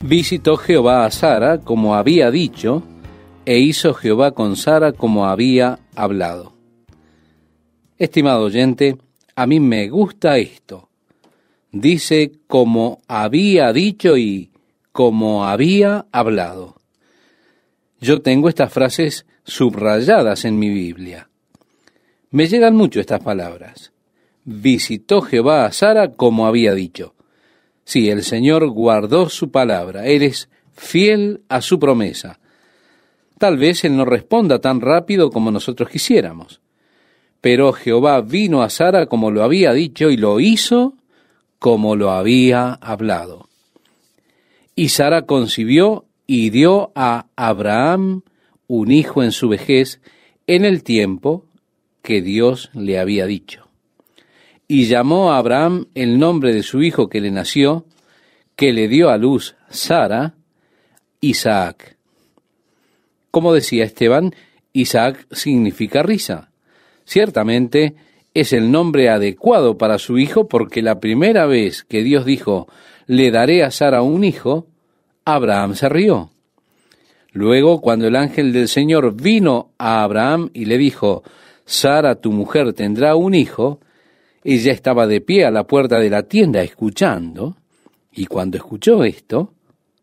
Visitó Jehová a Sara como había dicho, e hizo Jehová con Sara como había hablado. Estimado oyente, a mí me gusta esto. Dice como había dicho y como había hablado. Yo tengo estas frases subrayadas en mi Biblia. Me llegan mucho estas palabras. Visitó Jehová a Sara como había dicho. Sí, el Señor guardó su palabra. Él es fiel a su promesa. Tal vez Él no responda tan rápido como nosotros quisiéramos. Pero Jehová vino a Sara como lo había dicho y lo hizo como lo había hablado. Y Sara concibió y dio a Abraham un hijo en su vejez en el tiempo que Dios le había dicho. Y llamó a Abraham el nombre de su hijo que le nació, que le dio a luz Sara, Isaac. Como decía Esteban, Isaac significa risa. Ciertamente es el nombre adecuado para su hijo porque la primera vez que Dios dijo, le daré a Sara un hijo, Abraham se rió. Luego, cuando el ángel del Señor vino a Abraham y le dijo, Sara, tu mujer, tendrá un hijo, ella estaba de pie a la puerta de la tienda escuchando, y cuando escuchó esto,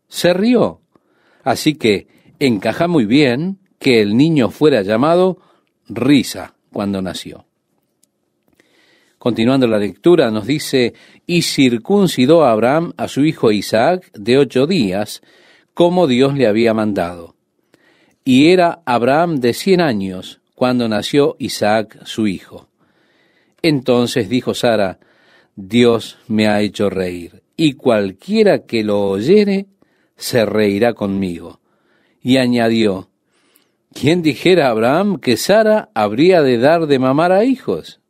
se rió. Así que encaja muy bien que el niño fuera llamado Risa cuando nació. Continuando la lectura, nos dice, y circuncidó a Abraham a su hijo Isaac de 8 días, como Dios le había mandado. Y era Abraham de 100 años cuando nació Isaac su hijo. Entonces dijo Sara, Dios me ha hecho reír, y cualquiera que lo oyere se reirá conmigo. Y añadió, ¿quién dijera a Abraham que Sara habría de dar de mamar a hijos?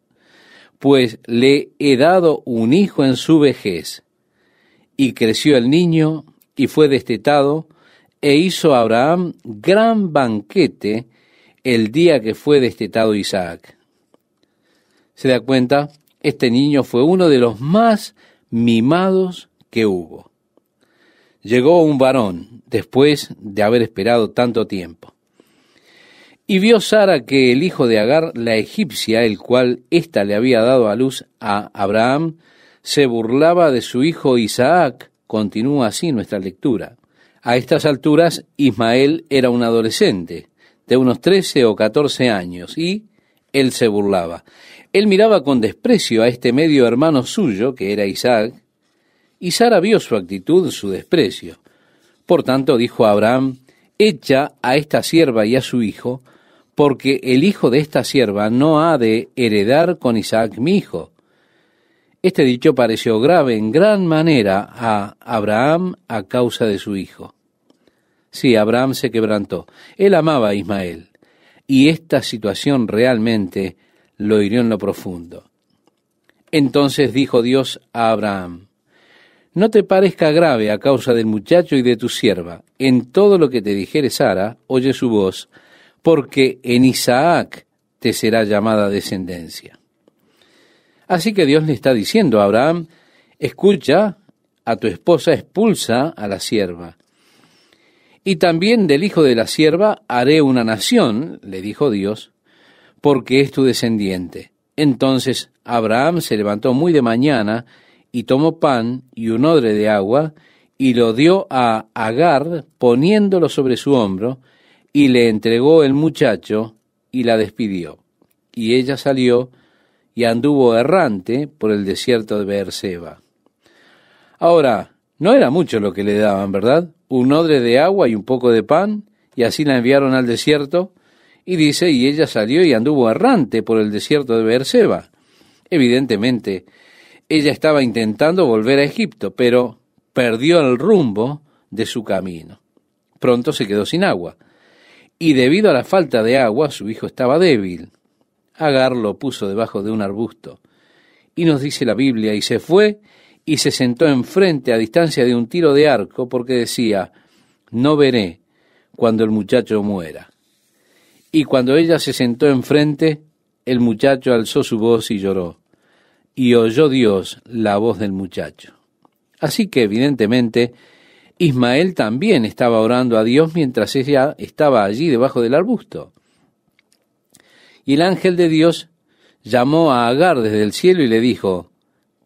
Pues le he dado un hijo en su vejez. Y creció el niño, y fue destetado, e hizo a Abraham gran banquete el día que fue destetado Isaac. ¿Se da cuenta? Este niño fue uno de los más mimados que hubo. Llegó un varón, después de haber esperado tanto tiempo. Y vio Sara que el hijo de Agar, la egipcia, el cual ésta le había dado a luz a Abraham, se burlaba de su hijo Isaac. Continúa así nuestra lectura. A estas alturas, Ismael era un adolescente, de unos 13 o 14 años, y él se burlaba. Él miraba con desprecio a este medio hermano suyo, que era Isaac, y Sara vio su actitud, su desprecio. Por tanto, dijo a Abraham, echa a esta sierva y a su hijo, porque el hijo de esta sierva no ha de heredar con Isaac mi hijo. Este dicho pareció grave en gran manera a Abraham a causa de su hijo. Sí, Abraham se quebrantó. Él amaba a Ismael, y esta situación realmente lo hirió en lo profundo. Entonces dijo Dios a Abraham, no te parezca grave a causa del muchacho y de tu sierva. En todo lo que te dijere Sara, oye su voz, porque en Isaac te será llamada descendencia. Así que Dios le está diciendo a Abraham, escucha, a tu esposa expulsa a la sierva. Y también del hijo de la sierva haré una nación, le dijo Dios, porque es tu descendiente. Entonces Abraham se levantó muy de mañana y tomó pan y un odre de agua y lo dio a Agar poniéndolo sobre su hombro y le entregó el muchacho y la despidió. Y ella salió y anduvo errante por el desierto de Beerseba. Ahora, no era mucho lo que le daban, ¿verdad? Un odre de agua y un poco de pan, y así la enviaron al desierto. Y dice, y ella salió y anduvo errante por el desierto de Beerseba. Evidentemente, ella estaba intentando volver a Egipto, pero perdió el rumbo de su camino. Pronto se quedó sin agua. Y debido a la falta de agua, su hijo estaba débil. Agar lo puso debajo de un arbusto. Y nos dice la Biblia, y se fue y se sentó enfrente a distancia de un tiro de arco, porque decía, no veré cuando el muchacho muera. Y cuando ella se sentó enfrente, el muchacho alzó su voz y lloró. Y oyó Dios la voz del muchacho. Así que, evidentemente, Ismael también estaba orando a Dios mientras ella estaba allí debajo del arbusto. Y el ángel de Dios llamó a Agar desde el cielo y le dijo: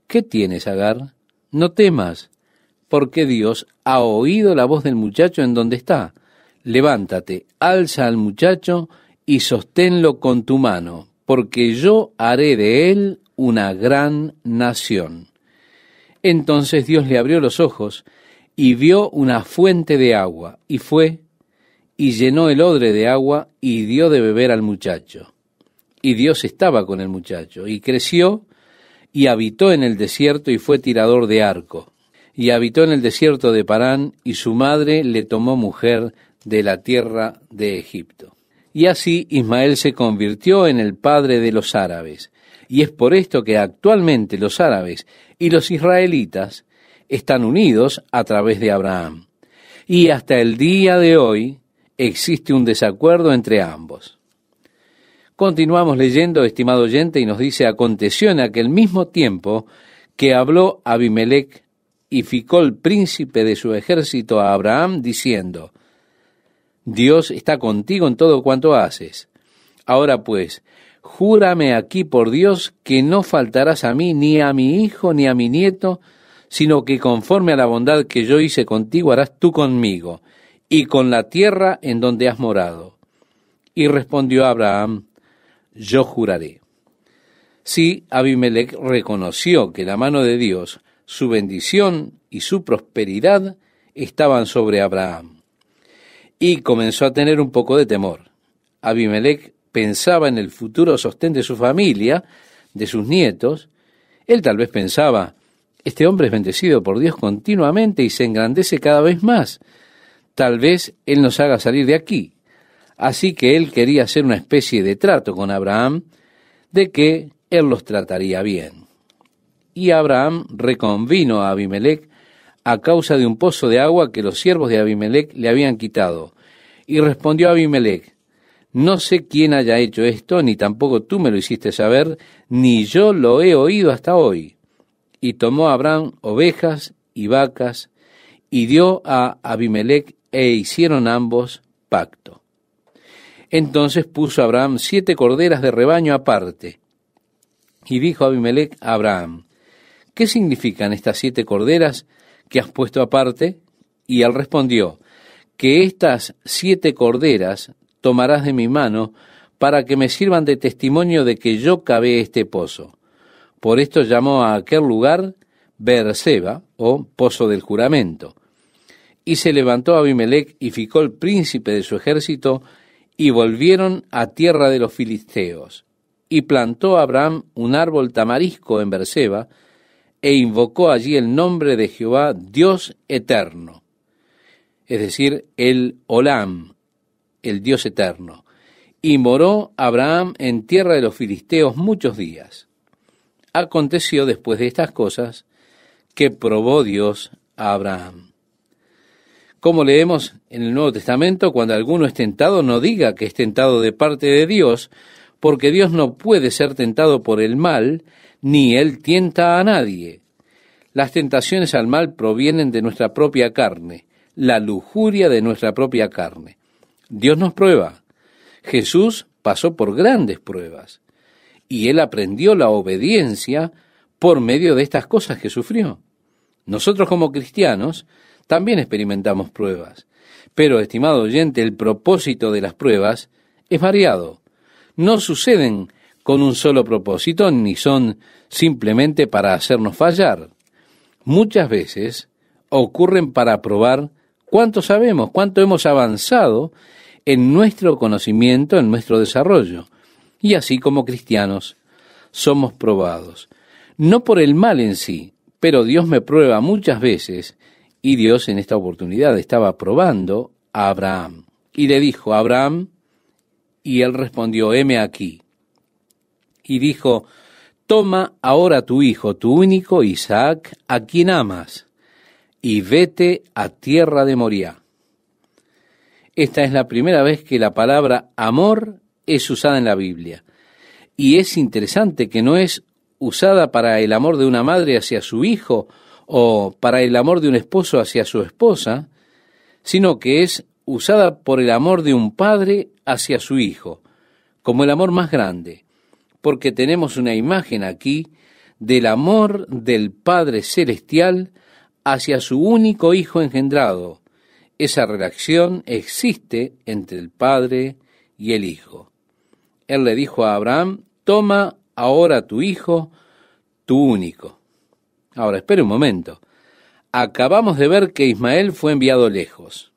¿Qué tienes, Agar? No temas, porque Dios ha oído la voz del muchacho en donde está. Levántate, alza al muchacho y sosténlo con tu mano, porque yo haré de él una gran nación. Entonces Dios le abrió los ojos y vio una fuente de agua, y fue y llenó el odre de agua y dio de beber al muchacho. Y Dios estaba con el muchacho, y creció, y habitó en el desierto, y fue tirador de arco. Y habitó en el desierto de Parán, y su madre le tomó mujer de la tierra de Egipto. Y así Ismael se convirtió en el padre de los árabes. Y es por esto que actualmente los árabes y los israelitas están unidos a través de Abraham. Y hasta el día de hoy existe un desacuerdo entre ambos. Continuamos leyendo, estimado oyente, y nos dice: aconteció en aquel mismo tiempo que habló Abimelech y Ficol, príncipe de su ejército, a Abraham, diciendo: Dios está contigo en todo cuanto haces. Ahora pues, júrame aquí por Dios que no faltarás a mí, ni a mi hijo, ni a mi nieto, sino que conforme a la bondad que yo hice contigo harás tú conmigo, y con la tierra en donde has morado. Y respondió Abraham: yo juraré. Sí, Abimelech reconoció que la mano de Dios, su bendición y su prosperidad estaban sobre Abraham. Y comenzó a tener un poco de temor. Abimelech pensaba en el futuro sostén de su familia, de sus nietos. Él tal vez pensaba: este hombre es bendecido por Dios continuamente y se engrandece cada vez más. Tal vez Él nos haga salir de aquí. Así que él quería hacer una especie de trato con Abraham, de que él los trataría bien. Y Abraham reconvino a Abimelech a causa de un pozo de agua que los siervos de Abimelech le habían quitado. Y respondió Abimelech: no sé quién haya hecho esto, ni tampoco tú me lo hiciste saber, ni yo lo he oído hasta hoy. Y tomó Abraham ovejas y vacas, y dio a Abimelech, e hicieron ambos pacto. Entonces puso Abraham 7 corderas de rebaño aparte. Y dijo Abimelech a Abraham: ¿qué significan estas 7 corderas que has puesto aparte? Y él respondió: que estas 7 corderas tomarás de mi mano para que me sirvan de testimonio de que yo cavé este pozo. Por esto llamó a aquel lugar Beerseba, o pozo del juramento. Y se levantó Abimelech y Ficol, príncipe de su ejército, y volvieron a tierra de los filisteos. Y plantó Abraham un árbol tamarisco en Beerseba, e invocó allí el nombre de Jehová, Dios eterno. Es decir, el Olam, el Dios eterno. Y moró Abraham en tierra de los filisteos muchos días. Aconteció después de estas cosas que probó Dios a Abraham. Como leemos en el Nuevo Testamento, cuando alguno es tentado, no diga que es tentado de parte de Dios, porque Dios no puede ser tentado por el mal, ni Él tienta a nadie. Las tentaciones al mal provienen de nuestra propia carne, la lujuria de nuestra propia carne. Dios nos prueba. Jesús pasó por grandes pruebas, y Él aprendió la obediencia por medio de estas cosas que sufrió. Nosotros como cristianos también experimentamos pruebas, pero, estimado oyente, el propósito de las pruebas es variado. No suceden con un solo propósito, ni son simplemente para hacernos fallar. Muchas veces ocurren para probar cuánto sabemos, cuánto hemos avanzado en nuestro conocimiento, en nuestro desarrollo. Y así como cristianos somos probados, no por el mal en sí, pero Dios me prueba muchas veces. Y Dios en esta oportunidad estaba probando a Abraham. Y le dijo: Abraham, y él respondió: heme aquí. Y dijo: toma ahora tu hijo, tu único Isaac, a quien amas, y vete a tierra de Moriah. Esta es la primera vez que la palabra amor es usada en la Biblia. Y es interesante que no es usada para el amor de una madre hacia su hijo, o para el amor de un esposo hacia su esposa, sino que es usada por el amor de un padre hacia su hijo, como el amor más grande, porque tenemos una imagen aquí del amor del Padre Celestial hacia su único Hijo engendrado. Esa relación existe entre el Padre y el Hijo. Él le dijo a Abraham: toma ahora tu hijo, tu único. Ahora, espere un momento. Acabamos de ver que Ismael fue enviado lejos.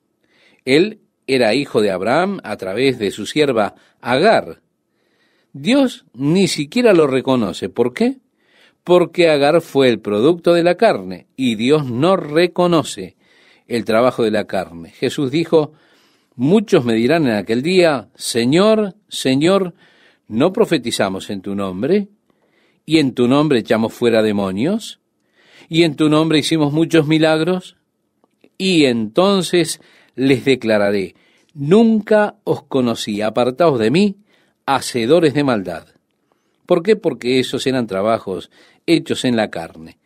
Él era hijo de Abraham a través de su sierva Agar. Dios ni siquiera lo reconoce. ¿Por qué? Porque Agar fue el producto de la carne y Dios no reconoce el trabajo de la carne. Jesús dijo: muchos me dirán en aquel día: Señor, Señor, ¿no profetizamos en tu nombre? ¿Y en tu nombre echamos fuera demonios? ¿Y en tu nombre hicimos muchos milagros? Y entonces les declararé: nunca os conocí, apartaos de mí, hacedores de maldad. ¿Por qué? Porque esos eran trabajos hechos en la carne.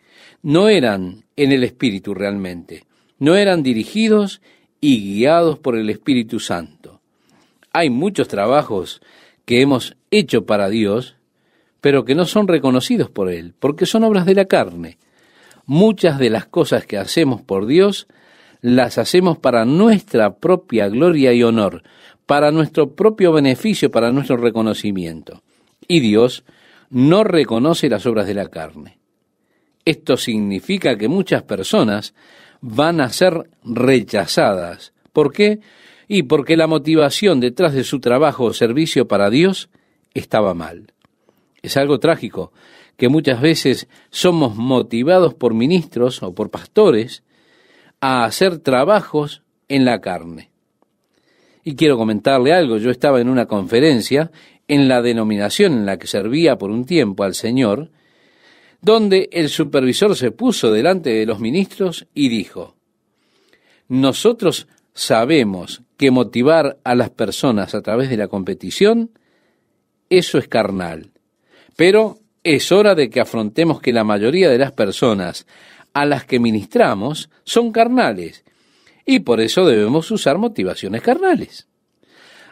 No eran en el Espíritu realmente. No eran dirigidos y guiados por el Espíritu Santo. Hay muchos trabajos que hemos hecho para Dios, pero que no son reconocidos por Él, porque son obras de la carne. Muchas de las cosas que hacemos por Dios, las hacemos para nuestra propia gloria y honor, para nuestro propio beneficio, para nuestro reconocimiento. Y Dios no reconoce las obras de la carne. Esto significa que muchas personas van a ser rechazadas. ¿Por qué? Y porque la motivación detrás de su trabajo o servicio para Dios estaba mal. Es algo trágico que muchas veces somos motivados por ministros o por pastores a hacer trabajos en la carne. Y quiero comentarle algo. Yo estaba en una conferencia en la denominación en la que servía por un tiempo al Señor, donde el supervisor se puso delante de los ministros y dijo: nosotros sabemos que motivar a las personas a través de la competición, eso es carnal, pero es hora de que afrontemos que la mayoría de las personas a las que ministramos son carnales, y por eso debemos usar motivaciones carnales.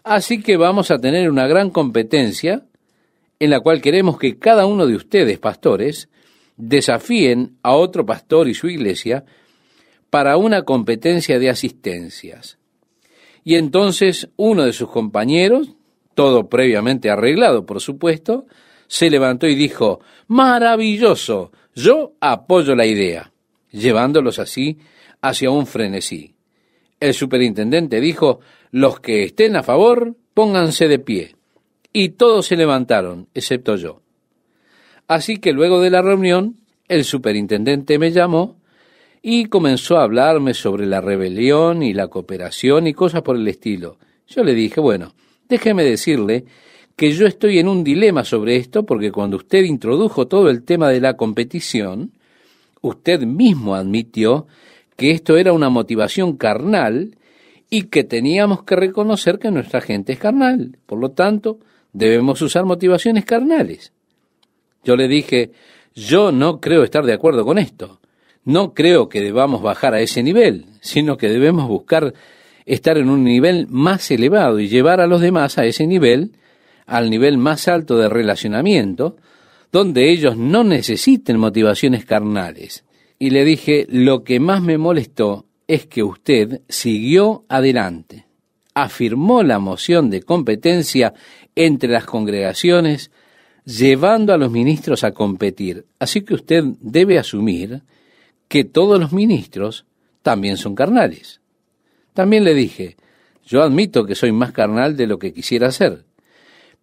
Así que vamos a tener una gran competencia en la cual queremos que cada uno de ustedes, pastores, desafíen a otro pastor y su iglesia para una competencia de asistencias. Y entonces uno de sus compañeros, todo previamente arreglado, por supuesto, se levantó y dijo: maravilloso, yo apoyo la idea, llevándolos así hacia un frenesí. El superintendente dijo: los que estén a favor, pónganse de pie. Y todos se levantaron, excepto yo. Así que luego de la reunión, el superintendente me llamó y comenzó a hablarme sobre la rebelión y la cooperación y cosas por el estilo. Yo le dije: bueno, déjeme decirle que yo estoy en un dilema sobre esto, porque cuando usted introdujo todo el tema de la competición, usted mismo admitió que esto era una motivación carnal y que teníamos que reconocer que nuestra gente es carnal. Por lo tanto, debemos usar motivaciones carnales. Yo le dije: yo no creo estar de acuerdo con esto. No creo que debamos bajar a ese nivel, sino que debemos buscar estar en un nivel más elevado y llevar a los demás a ese nivel, al nivel más alto de relacionamiento, donde ellos no necesiten motivaciones carnales. Y le dije: lo que más me molestó es que usted siguió adelante, afirmó la moción de competencia entre las congregaciones, llevando a los ministros a competir. Así que usted debe asumir que todos los ministros también son carnales. También le dije: yo admito que soy más carnal de lo que quisiera ser,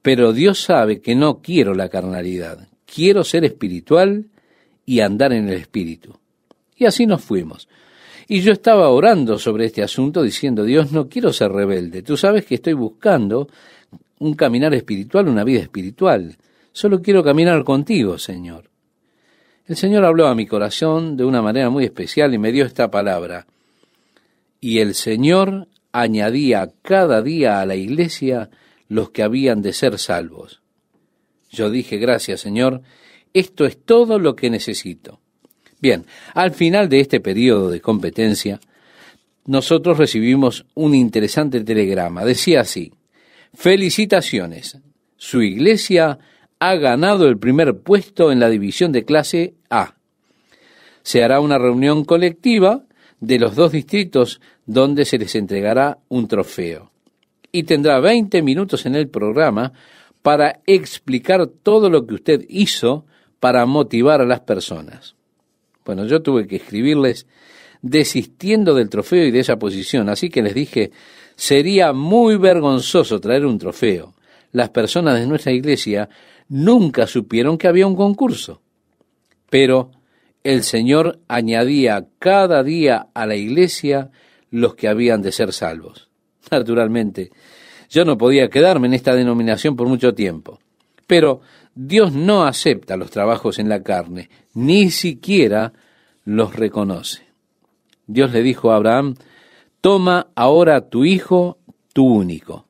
pero Dios sabe que no quiero la carnalidad. Quiero ser espiritual y andar en el Espíritu. Y así nos fuimos. Y yo estaba orando sobre este asunto diciendo: Dios, no quiero ser rebelde. Tú sabes que estoy buscando un caminar espiritual, una vida espiritual. Solo quiero caminar contigo, Señor. El Señor habló a mi corazón de una manera muy especial y me dio esta palabra: y el Señor añadía cada día a la iglesia los que habían de ser salvos. Yo dije: gracias, Señor, esto es todo lo que necesito. Bien, al final de este periodo de competencia, nosotros recibimos un interesante telegrama. Decía así: felicitaciones, su iglesia ha ganado el primer puesto en la división de clase A. Se hará una reunión colectiva de los 2 distritos donde se les entregará un trofeo. Y tendrá 20 minutos en el programa para explicar todo lo que usted hizo para motivar a las personas. Bueno, yo tuve que escribirles desistiendo del trofeo y de esa posición, así que les dije, sería muy vergonzoso traer un trofeo. Las personas de nuestra iglesia nunca supieron que había un concurso. Pero el Señor añadía cada día a la iglesia los que habían de ser salvos. Naturalmente, yo no podía quedarme en esta denominación por mucho tiempo. Pero Dios no acepta los trabajos en la carne, ni siquiera los reconoce. Dios le dijo a Abraham: toma ahora tu hijo, tu único,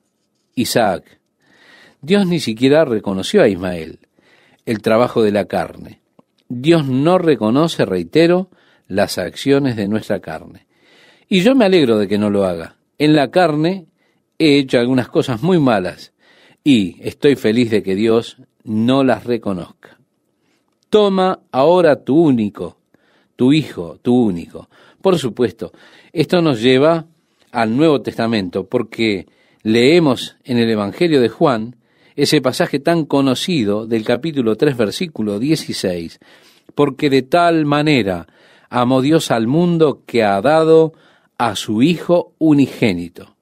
Isaac. Dios ni siquiera reconoció a Ismael, el trabajo de la carne. Dios no reconoce, reitero, las acciones de nuestra carne. Y yo me alegro de que no lo haga. En la carne he hecho algunas cosas muy malas y estoy feliz de que Dios no las reconozca. Toma ahora tu único, tu hijo, tu único. Por supuesto, esto nos lleva al Nuevo Testamento, porque leemos en el Evangelio de Juan ese pasaje tan conocido del capítulo 3, versículo 16, porque de tal manera amó Dios al mundo que ha dado a su Hijo unigénito.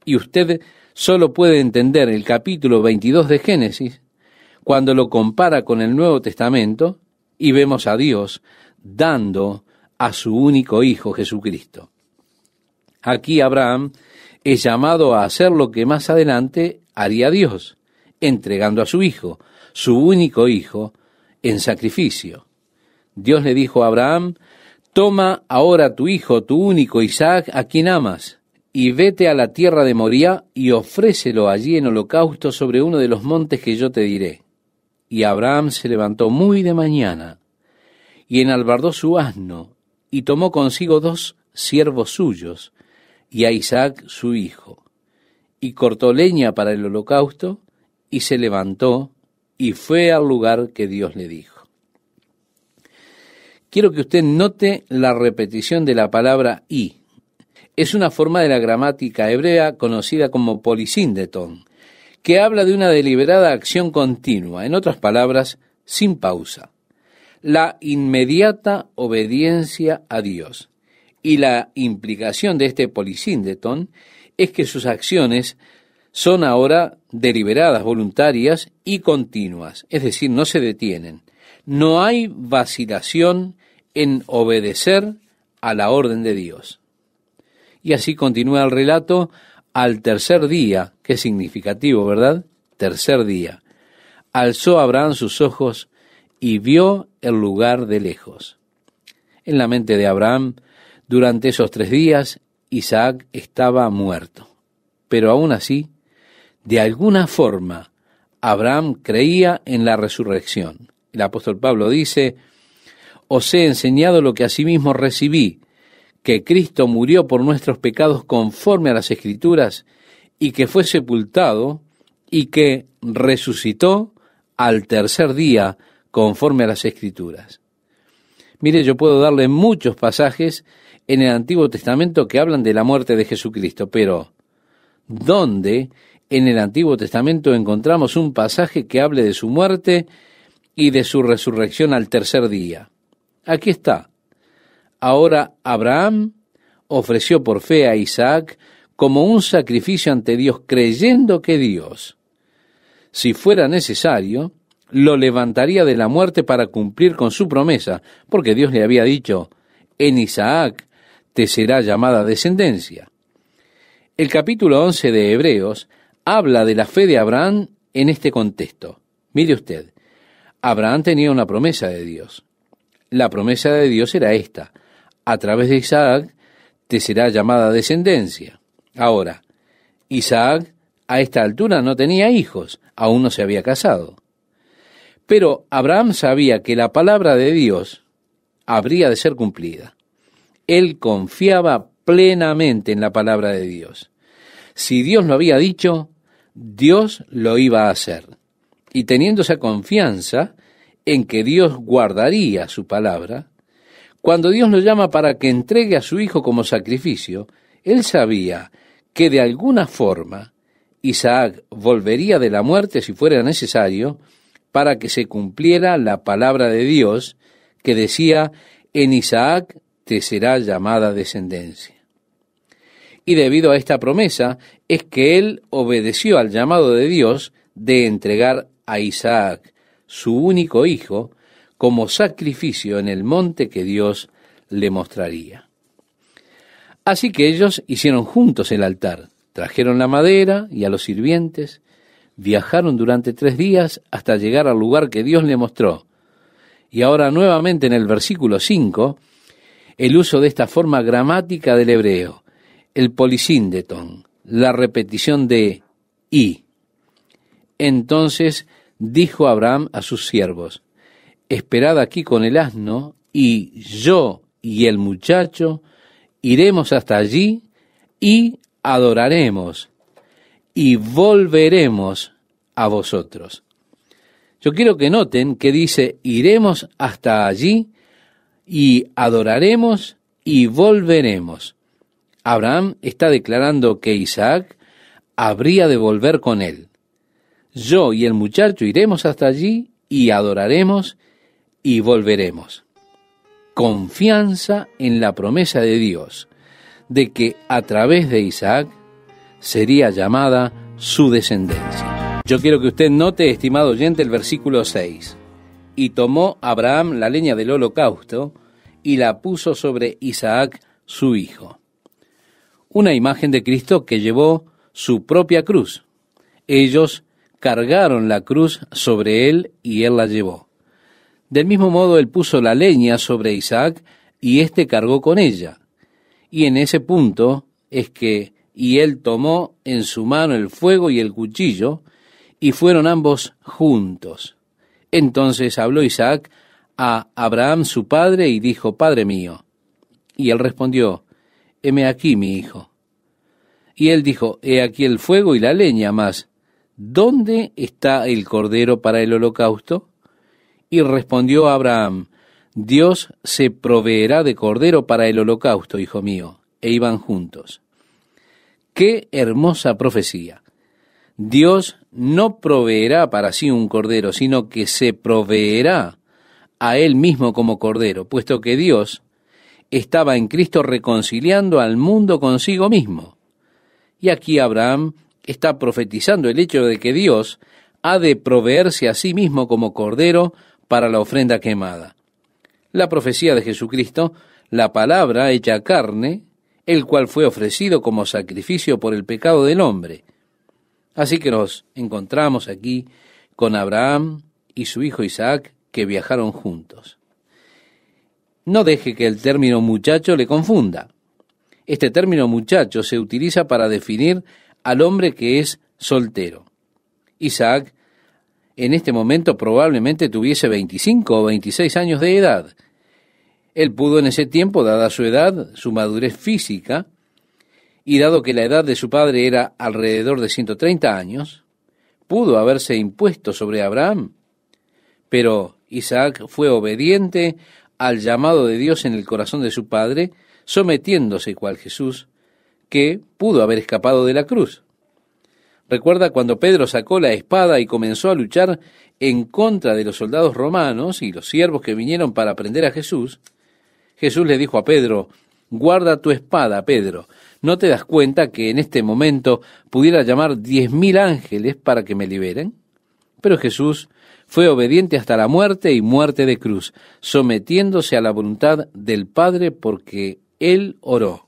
Y usted solo puede entender el capítulo 22 de Génesis cuando lo compara con el Nuevo Testamento y vemos a Dios dando a su único Hijo Jesucristo. Aquí Abraham es llamado a hacer lo que más adelante haría Dios, entregando a su Hijo, su único Hijo, en sacrificio. Dios le dijo a Abraham: toma ahora tu hijo, tu único Isaac, a quien amas, y vete a la tierra de Moriah y ofrécelo allí en holocausto sobre uno de los montes que yo te diré. Y Abraham se levantó muy de mañana, y enalbardó su asno, y tomó consigo 2 siervos suyos, y a Isaac su hijo, y cortó leña para el holocausto, y se levantó, y fue al lugar que Dios le dijo. Quiero que usted note la repetición de la palabra y. Es una forma de la gramática hebrea conocida como polisíndeton, que habla de una deliberada acción continua, en otras palabras, sin pausa. La inmediata obediencia a Dios. Y la implicación de este polisíndeton es que sus acciones son ahora deliberadas, voluntarias y continuas, es decir, no se detienen. No hay vacilación en obedecer a la orden de Dios. Y así continúa el relato al tercer día, que es significativo, ¿verdad? Tercer día. Alzó Abraham sus ojos y vio el lugar de lejos. En la mente de Abraham, durante esos 3 días, Isaac estaba muerto. Pero aún así, de alguna forma, Abraham creía en la resurrección. El apóstol Pablo dice: os he enseñado lo que asimismo recibí, que Cristo murió por nuestros pecados conforme a las Escrituras, y que fue sepultado, y que resucitó al tercer día conforme a las Escrituras. Mire, yo puedo darle muchos pasajes en el Antiguo Testamento que hablan de la muerte de Jesucristo, pero ¿dónde en el Antiguo Testamento encontramos un pasaje que hable de su muerte y de su resurrección al tercer día? Aquí está. Ahora Abraham ofreció por fe a Isaac como un sacrificio ante Dios, creyendo que Dios, si fuera necesario, lo levantaría de la muerte para cumplir con su promesa, porque Dios le había dicho: en Isaac te será llamada descendencia. El capítulo 11 de Hebreos habla de la fe de Abraham en este contexto. Mire usted, Abraham tenía una promesa de Dios. La promesa de Dios era esta: a través de Isaac te será llamada descendencia. Ahora, Isaac a esta altura no tenía hijos, aún no se había casado. Pero Abraham sabía que la palabra de Dios habría de ser cumplida. Él confiaba plenamente en la palabra de Dios. Si Dios lo había dicho, Dios lo iba a hacer. Y teniendo esa confianza en que Dios guardaría su palabra, cuando Dios lo llama para que entregue a su hijo como sacrificio, él sabía que de alguna forma Isaac volvería de la muerte si fuera necesario para que se cumpliera la palabra de Dios que decía: en Isaac te será llamada descendencia. Y debido a esta promesa es que él obedeció al llamado de Dios de entregar a Isaac, su único hijo, como sacrificio en el monte que Dios le mostraría. Así que ellos hicieron juntos el altar, trajeron la madera y a los sirvientes, viajaron durante 3 días hasta llegar al lugar que Dios le mostró. Y ahora nuevamente en el versículo 5, el uso de esta forma gramática del hebreo, el polisíndeton, la repetición de y. Entonces dijo Abraham a sus siervos: esperad aquí con el asno, y yo y el muchacho iremos hasta allí y adoraremos, y volveremos a vosotros. Yo quiero que noten que dice: iremos hasta allí y adoraremos y volveremos. Abraham está declarando que Isaac habría de volver con él. Yo y el muchacho iremos hasta allí y adoraremos y volveremos. Confianza en la promesa de Dios de que a través de Isaac sería llamada su descendencia. Yo quiero que usted note, estimado oyente, el versículo 6. Y tomó Abraham la leña del holocausto y la puso sobre Isaac su hijo. Una imagen de Cristo que llevó su propia cruz. Ellos cargaron la cruz sobre él y él la llevó. Del mismo modo él puso la leña sobre Isaac y éste cargó con ella. Y en ese punto es que y él tomó en su mano el fuego y el cuchillo, y fueron ambos juntos. Entonces habló Isaac a Abraham su padre y dijo: Padre mío. Y él respondió: heme aquí, mi hijo. Y él dijo: he aquí el fuego y la leña, mas ¿dónde está el cordero para el holocausto? Y respondió Abraham: Dios se proveerá de cordero para el holocausto, hijo mío. E iban juntos. ¡Qué hermosa profecía! Dios no proveerá para sí un cordero, sino que se proveerá a él mismo como cordero, puesto que Dios estaba en Cristo reconciliando al mundo consigo mismo. Y aquí Abraham está profetizando el hecho de que Dios ha de proveerse a sí mismo como cordero para la ofrenda quemada. La profecía de Jesucristo, la palabra hecha carne, el cual fue ofrecido como sacrificio por el pecado del hombre. Así que nos encontramos aquí con Abraham y su hijo Isaac, que viajaron juntos. No deje que el término muchacho le confunda. Este término muchacho se utiliza para definir al hombre que es soltero. Isaac en este momento probablemente tuviese 25 o 26 años de edad. Él pudo en ese tiempo, dada su edad, su madurez física, y dado que la edad de su padre era alrededor de 130 años, pudo haberse impuesto sobre Abraham. Pero Isaac fue obediente al llamado de Dios en el corazón de su padre, sometiéndose cual Jesús, que pudo haber escapado de la cruz. Recuerda cuando Pedro sacó la espada y comenzó a luchar en contra de los soldados romanos y los siervos que vinieron para prender a Jesús. Jesús le dijo a Pedro: guarda tu espada, Pedro. ¿No te das cuenta que en este momento pudiera llamar 10.000 ángeles para que me liberen? Pero Jesús fue obediente hasta la muerte y muerte de cruz, sometiéndose a la voluntad del Padre, porque él oró: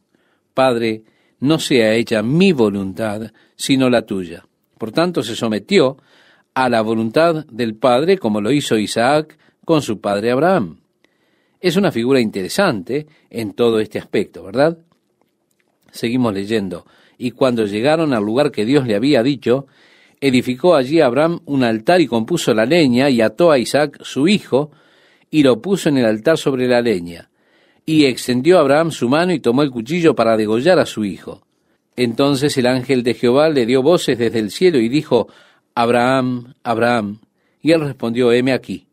Padre, no sea hecha mi voluntad, sino la tuya. Por tanto, se sometió a la voluntad del Padre, como lo hizo Isaac con su padre Abraham. Es una figura interesante en todo este aspecto, ¿verdad? Seguimos leyendo. Y cuando llegaron al lugar que Dios le había dicho, edificó allí Abraham un altar y compuso la leña y ató a Isaac su hijo, y lo puso en el altar sobre la leña. Y extendió Abraham su mano y tomó el cuchillo para degollar a su hijo. Entonces el ángel de Jehová le dio voces desde el cielo y dijo: Abraham, Abraham. Y él respondió: heme aquí.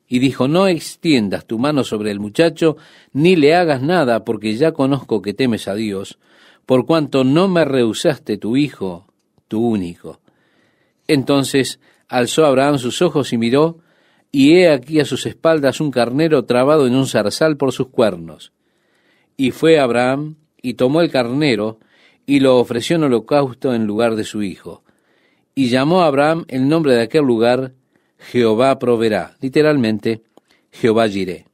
Y dijo: no extiendas tu mano sobre el muchacho, ni le hagas nada, porque ya conozco que temes a Dios, por cuanto no me rehusaste tu hijo, tu único. Entonces alzó Abraham sus ojos y miró, y he aquí a sus espaldas un carnero trabado en un zarzal por sus cuernos. Y fue Abraham, y tomó el carnero, y lo ofreció en holocausto en lugar de su hijo. Y llamó a Abraham el nombre de aquel lugar: Jehová proveerá, literalmente, Jehová Jireh.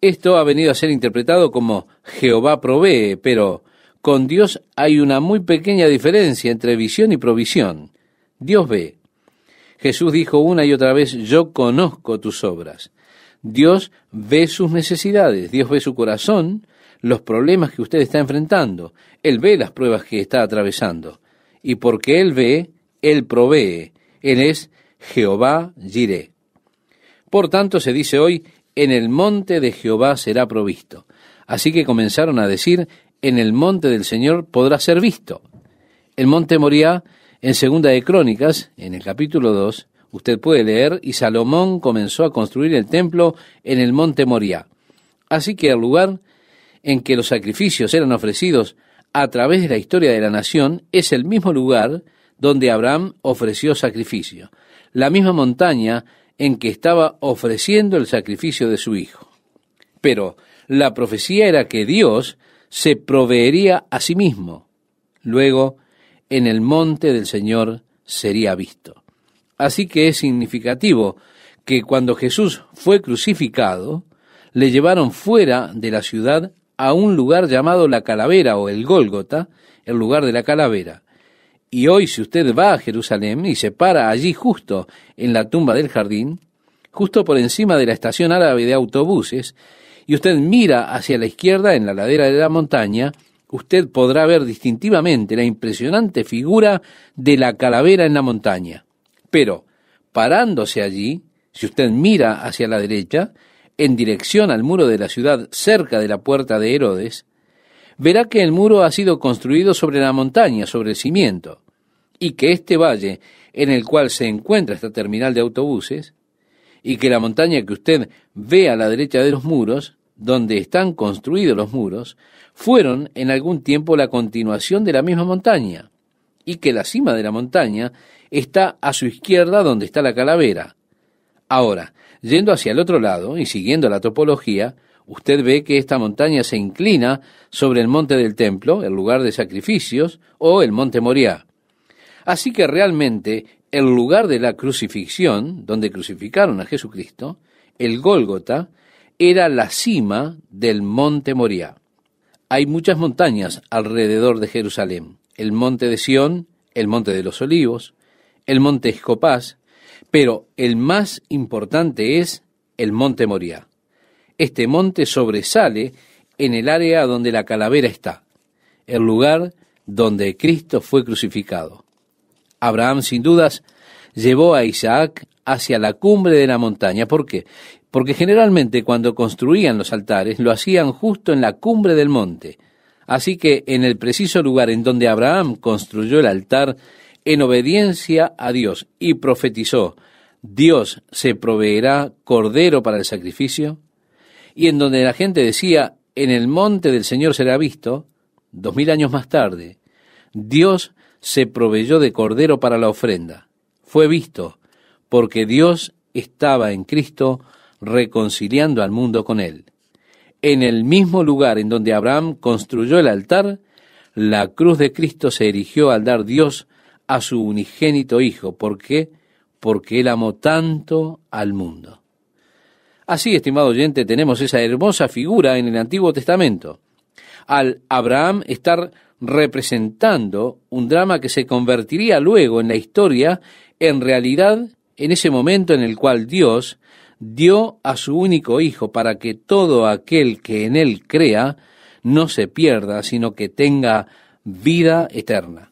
Esto ha venido a ser interpretado como Jehová provee, pero con Dios hay una muy pequeña diferencia entre visión y provisión. Dios ve. Jesús dijo una y otra vez: yo conozco tus obras. Dios ve sus necesidades, Dios ve su corazón, los problemas que usted está enfrentando. Él ve las pruebas que está atravesando. Y porque Él ve, Él provee. Él es Jehová Jireh. Por tanto, se dice hoy: en el monte de Jehová será provisto. Así que comenzaron a decir: en el monte del Señor podrá ser visto. El monte Moriah, en Segunda de Crónicas, en el capítulo 2, usted puede leer: y Salomón comenzó a construir el templo en el monte Moriah. Así que el lugar en que los sacrificios eran ofrecidos a través de la historia de la nación es el mismo lugar donde Abraham ofreció sacrificio, la misma montaña en que estaba ofreciendo el sacrificio de su hijo. Pero la profecía era que Dios se proveería a sí mismo. Luego, en el monte del Señor sería visto. Así que es significativo que cuando Jesús fue crucificado, le llevaron fuera de la ciudad a un lugar llamado la Calavera o el Gólgota, el lugar de la calavera. Y hoy, si usted va a Jerusalén y se para allí justo en la tumba del jardín, justo por encima de la estación árabe de autobuses, y usted mira hacia la izquierda en la ladera de la montaña, usted podrá ver distintivamente la impresionante figura de la calavera en la montaña. Pero, parándose allí, si usted mira hacia la derecha, en dirección al muro de la ciudad cerca de la puerta de Herodes, verá que el muro ha sido construido sobre la montaña, sobre el cimiento, y que este valle en el cual se encuentra esta terminal de autobuses, y que la montaña que usted ve a la derecha de los muros, donde están construidos los muros, fueron en algún tiempo la continuación de la misma montaña, y que la cima de la montaña está a su izquierda donde está la calavera. Ahora, yendo hacia el otro lado y siguiendo la topología, usted ve que esta montaña se inclina sobre el monte del templo, el lugar de sacrificios, o el monte Moriah. Así que realmente el lugar de la crucifixión, donde crucificaron a Jesucristo, el Gólgota, era la cima del monte Moriah. Hay muchas montañas alrededor de Jerusalén: el monte de Sión, el monte de los Olivos, el monte Escopás, pero el más importante es el monte Moriah. Este monte sobresale en el área donde la calavera está, el lugar donde Cristo fue crucificado. Abraham, sin dudas, llevó a Isaac hacia la cumbre de la montaña. ¿Por qué? Porque generalmente cuando construían los altares lo hacían justo en la cumbre del monte. Así que en el preciso lugar en donde Abraham construyó el altar, en obediencia a Dios, y profetizó: Dios se proveerá cordero para el sacrificio, y en donde la gente decía: en el monte del Señor será visto, 2000 años más tarde, Dios se proveyó de cordero para la ofrenda. Fue visto, porque Dios estaba en Cristo reconciliando al mundo con Él. En el mismo lugar en donde Abraham construyó el altar, la cruz de Cristo se erigió al dar Dios a su unigénito Hijo. ¿Por qué? Porque Él amó tanto al mundo. Así, estimado oyente, tenemos esa hermosa figura en el Antiguo Testamento. Al Abraham estar representando un drama que se convertiría luego en la historia, en realidad, en ese momento en el cual Dios dio a su único Hijo para que todo aquel que en Él crea no se pierda, sino que tenga vida eterna.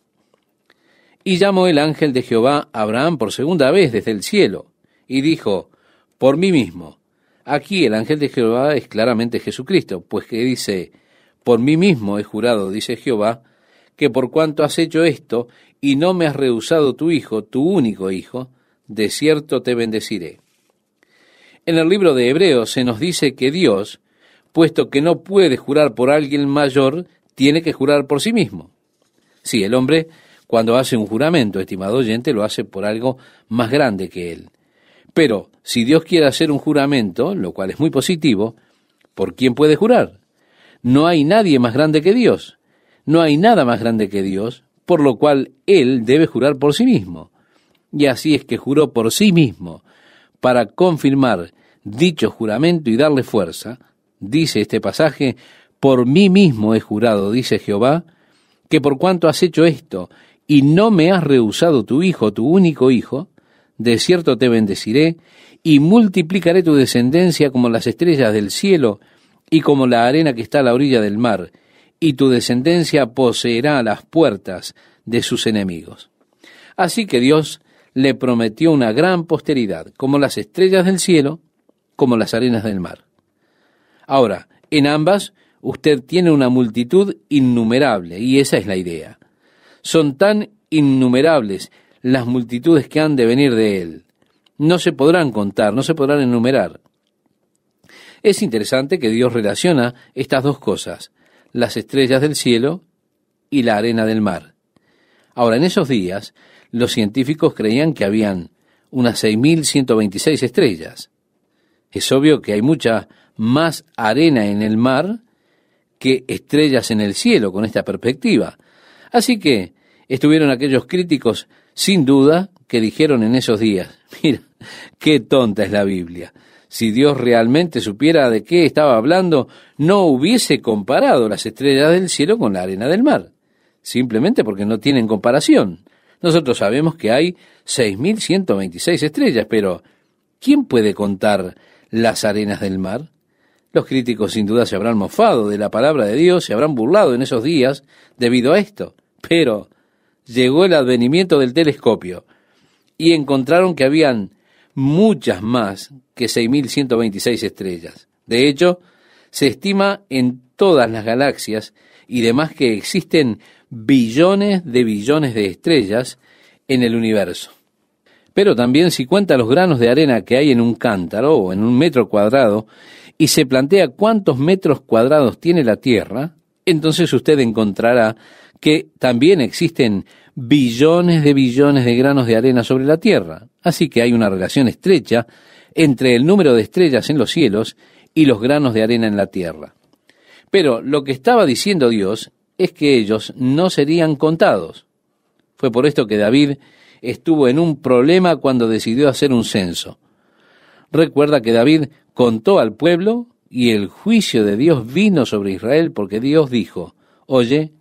Y llamó el ángel de Jehová a Abraham por segunda vez desde el cielo, y dijo: por mí mismo, Aquí el ángel de Jehová es claramente Jesucristo, pues que dice, por mí mismo he jurado, dice Jehová, que por cuanto has hecho esto y no me has rehusado tu hijo, tu único hijo, de cierto te bendeciré. En el libro de Hebreos se nos dice que Dios, puesto que no puede jurar por alguien mayor, tiene que jurar por sí mismo. Sí, el hombre, cuando hace un juramento, estimado oyente, lo hace por algo más grande que él. Pero si Dios quiere hacer un juramento, lo cual es muy positivo, ¿por quién puede jurar? No hay nadie más grande que Dios. No hay nada más grande que Dios, por lo cual Él debe jurar por sí mismo. Y así es que juró por sí mismo, para confirmar dicho juramento y darle fuerza. Dice este pasaje, por mí mismo he jurado, dice Jehová, que por cuanto has hecho esto, y no me has rehusado tu hijo, tu único hijo, de cierto te bendeciré, y multiplicaré tu descendencia como las estrellas del cielo, y como la arena que está a la orilla del mar, y tu descendencia poseerá las puertas de sus enemigos. Así que Dios le prometió una gran posteridad, como las estrellas del cielo, como las arenas del mar. Ahora, en ambas, usted tiene una multitud innumerable, y esa es la idea. Son tan innumerables las multitudes que han de venir de él. No se podrán contar, no se podrán enumerar. Es interesante que Dios relaciona estas dos cosas, las estrellas del cielo y la arena del mar. Ahora, en esos días, los científicos creían que habían unas 6.126 estrellas. Es obvio que hay mucha más arena en el mar que estrellas en el cielo con esta perspectiva. Así que estuvieron aquellos críticos, sin duda, que dijeron en esos días, mira, qué tonta es la Biblia. Si Dios realmente supiera de qué estaba hablando, no hubiese comparado las estrellas del cielo con la arena del mar, simplemente porque no tienen comparación. Nosotros sabemos que hay 6.126 estrellas, pero ¿quién puede contar las arenas del mar? Los críticos sin duda se habrán mofado de la palabra de Dios, se habrán burlado en esos días debido a esto, pero llegó el advenimiento del telescopio y encontraron que habían muchas más que 6.126 estrellas. De hecho, se estima en todas las galaxias y demás que existen billones de estrellas en el universo. Pero también si cuenta los granos de arena que hay en un cántaro o en un metro cuadrado y se plantea cuántos metros cuadrados tiene la Tierra, entonces usted encontrará que también existen billones de granos de arena sobre la Tierra. Así que hay una relación estrecha entre el número de estrellas en los cielos y los granos de arena en la Tierra. Pero lo que estaba diciendo Dios es que ellos no serían contados. Fue por esto que David estuvo en un problema cuando decidió hacer un censo. Recuerda que David contó al pueblo y el juicio de Dios vino sobre Israel porque Dios dijo, oye,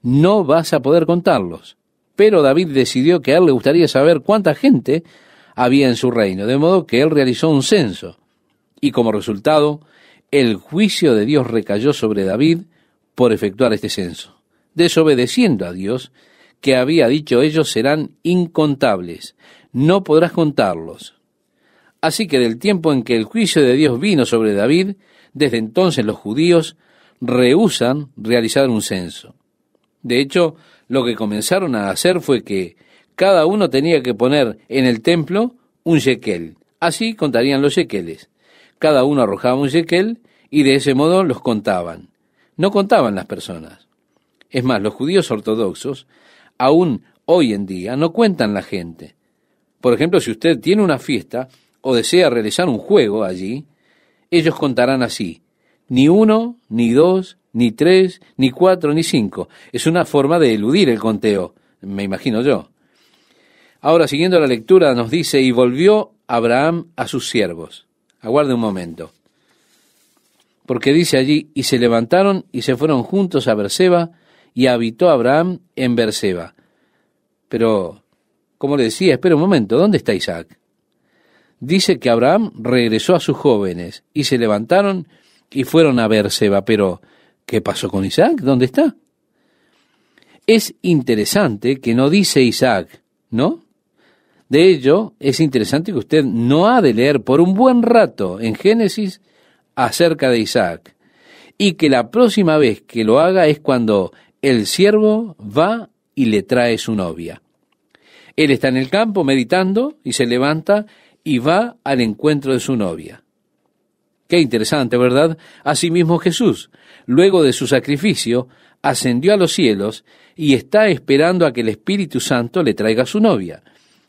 no vas a poder contarlos. Pero David decidió que a él le gustaría saber cuánta gente había en su reino, de modo que él realizó un censo. Y como resultado, el juicio de Dios recayó sobre David por efectuar este censo, desobedeciendo a Dios, que había dicho ellos serán incontables, no podrás contarlos. Así que del tiempo en que el juicio de Dios vino sobre David, desde entonces los judíos rehúsan realizar un censo. De hecho, lo que comenzaron a hacer fue que cada uno tenía que poner en el templo un shekel. Así contarían los shekeles. Cada uno arrojaba un shekel y de ese modo los contaban. No contaban las personas. Es más, los judíos ortodoxos, aún hoy en día, no cuentan la gente. Por ejemplo, si usted tiene una fiesta o desea realizar un juego allí, ellos contarán así: ni 1, ni 2, ni 3, ni 4, ni 5. Es una forma de eludir el conteo, me imagino yo. Ahora, siguiendo la lectura, nos dice, y volvió Abraham a sus siervos. Aguarde un momento. Porque dice allí, y se levantaron y se fueron juntos a Berseba, y habitó Abraham en Berseba. Pero, como le decía, espera un momento, ¿dónde está Isaac? Dice que Abraham regresó a sus jóvenes, y se levantaron y fueron a Berseba. Pero, ¿qué pasó con Isaac? ¿Dónde está? Es interesante que no dice Isaac, ¿no? De ello, es interesante que usted no ha de leer por un buen rato en Génesis acerca de Isaac, y que la próxima vez que lo haga es cuando el siervo va y le trae su novia. Él está en el campo meditando y se levanta y va al encuentro de su novia. Qué interesante, ¿verdad? Asimismo Jesús, luego de su sacrificio, ascendió a los cielos y está esperando a que el Espíritu Santo le traiga a su novia.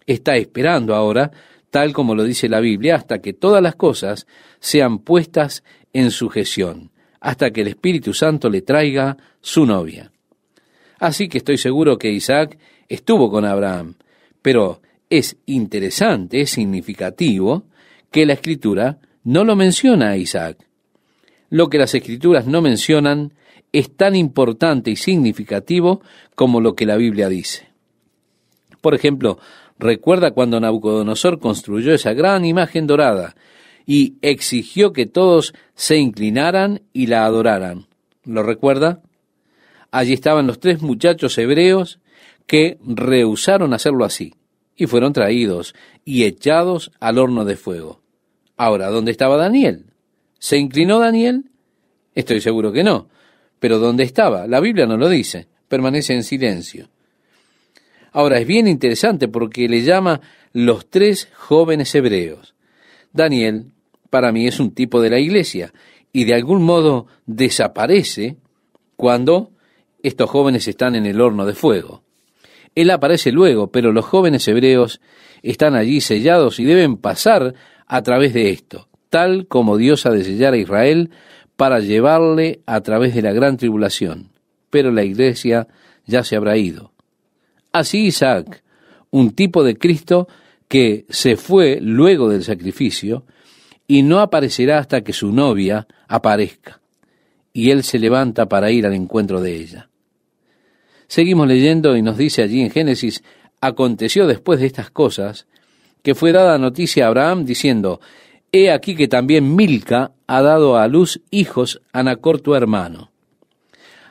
Está esperando ahora, tal como lo dice la Biblia, hasta que todas las cosas sean puestas en sujeción, hasta que el Espíritu Santo le traiga su novia. Así que estoy seguro que Isaac estuvo con Abraham, pero es interesante, es significativo que la Escritura no lo menciona a Isaac. Lo que las Escrituras no mencionan es tan importante y significativo como lo que la Biblia dice. Por ejemplo, recuerda cuando Nabucodonosor construyó esa gran imagen dorada y exigió que todos se inclinaran y la adoraran. ¿Lo recuerda? Allí estaban los 3 muchachos hebreos que rehusaron hacerlo así y fueron traídos y echados al horno de fuego. Ahora, ¿dónde estaba Daniel? ¿Se inclinó Daniel? Estoy seguro que no. Pero ¿dónde estaba? La Biblia no lo dice. Permanece en silencio. Ahora, es bien interesante porque le llama los 3 jóvenes hebreos. Daniel, para mí, es un tipo de la iglesia y de algún modo desaparece cuando estos jóvenes están en el horno de fuego. Él aparece luego, pero los jóvenes hebreos están allí sellados y deben pasar a través de esto, tal como Dios ha de sellar a Israel para llevarle a través de la gran tribulación. Pero la iglesia ya se habrá ido. Así Isaac, un tipo de Cristo que se fue luego del sacrificio y no aparecerá hasta que su novia aparezca, y él se levanta para ir al encuentro de ella. Seguimos leyendo y nos dice allí en Génesis, aconteció después de estas cosas, que fue dada noticia a Abraham diciendo, he aquí que también Milca ha dado a luz hijos a Nachor tu hermano.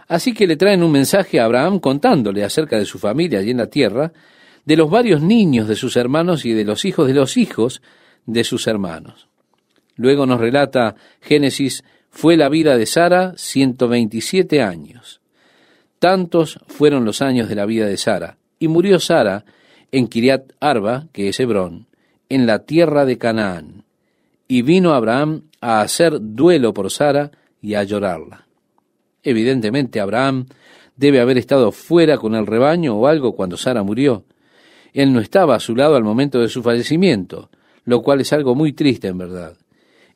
Así que le traen un mensaje a Abraham contándole acerca de su familia allí en la tierra, de los varios niños de sus hermanos y de los hijos de sus hermanos. Luego nos relata Génesis, fue la vida de Sara 127 años. Tantos fueron los años de la vida de Sara, y murió Sara en Kiriat Arba, que es Hebrón, en la tierra de Canaán. Y vino Abraham a hacer duelo por Sara y a llorarla. Evidentemente Abraham debe haber estado fuera con el rebaño o algo cuando Sara murió. Él no estaba a su lado al momento de su fallecimiento, lo cual es algo muy triste en verdad.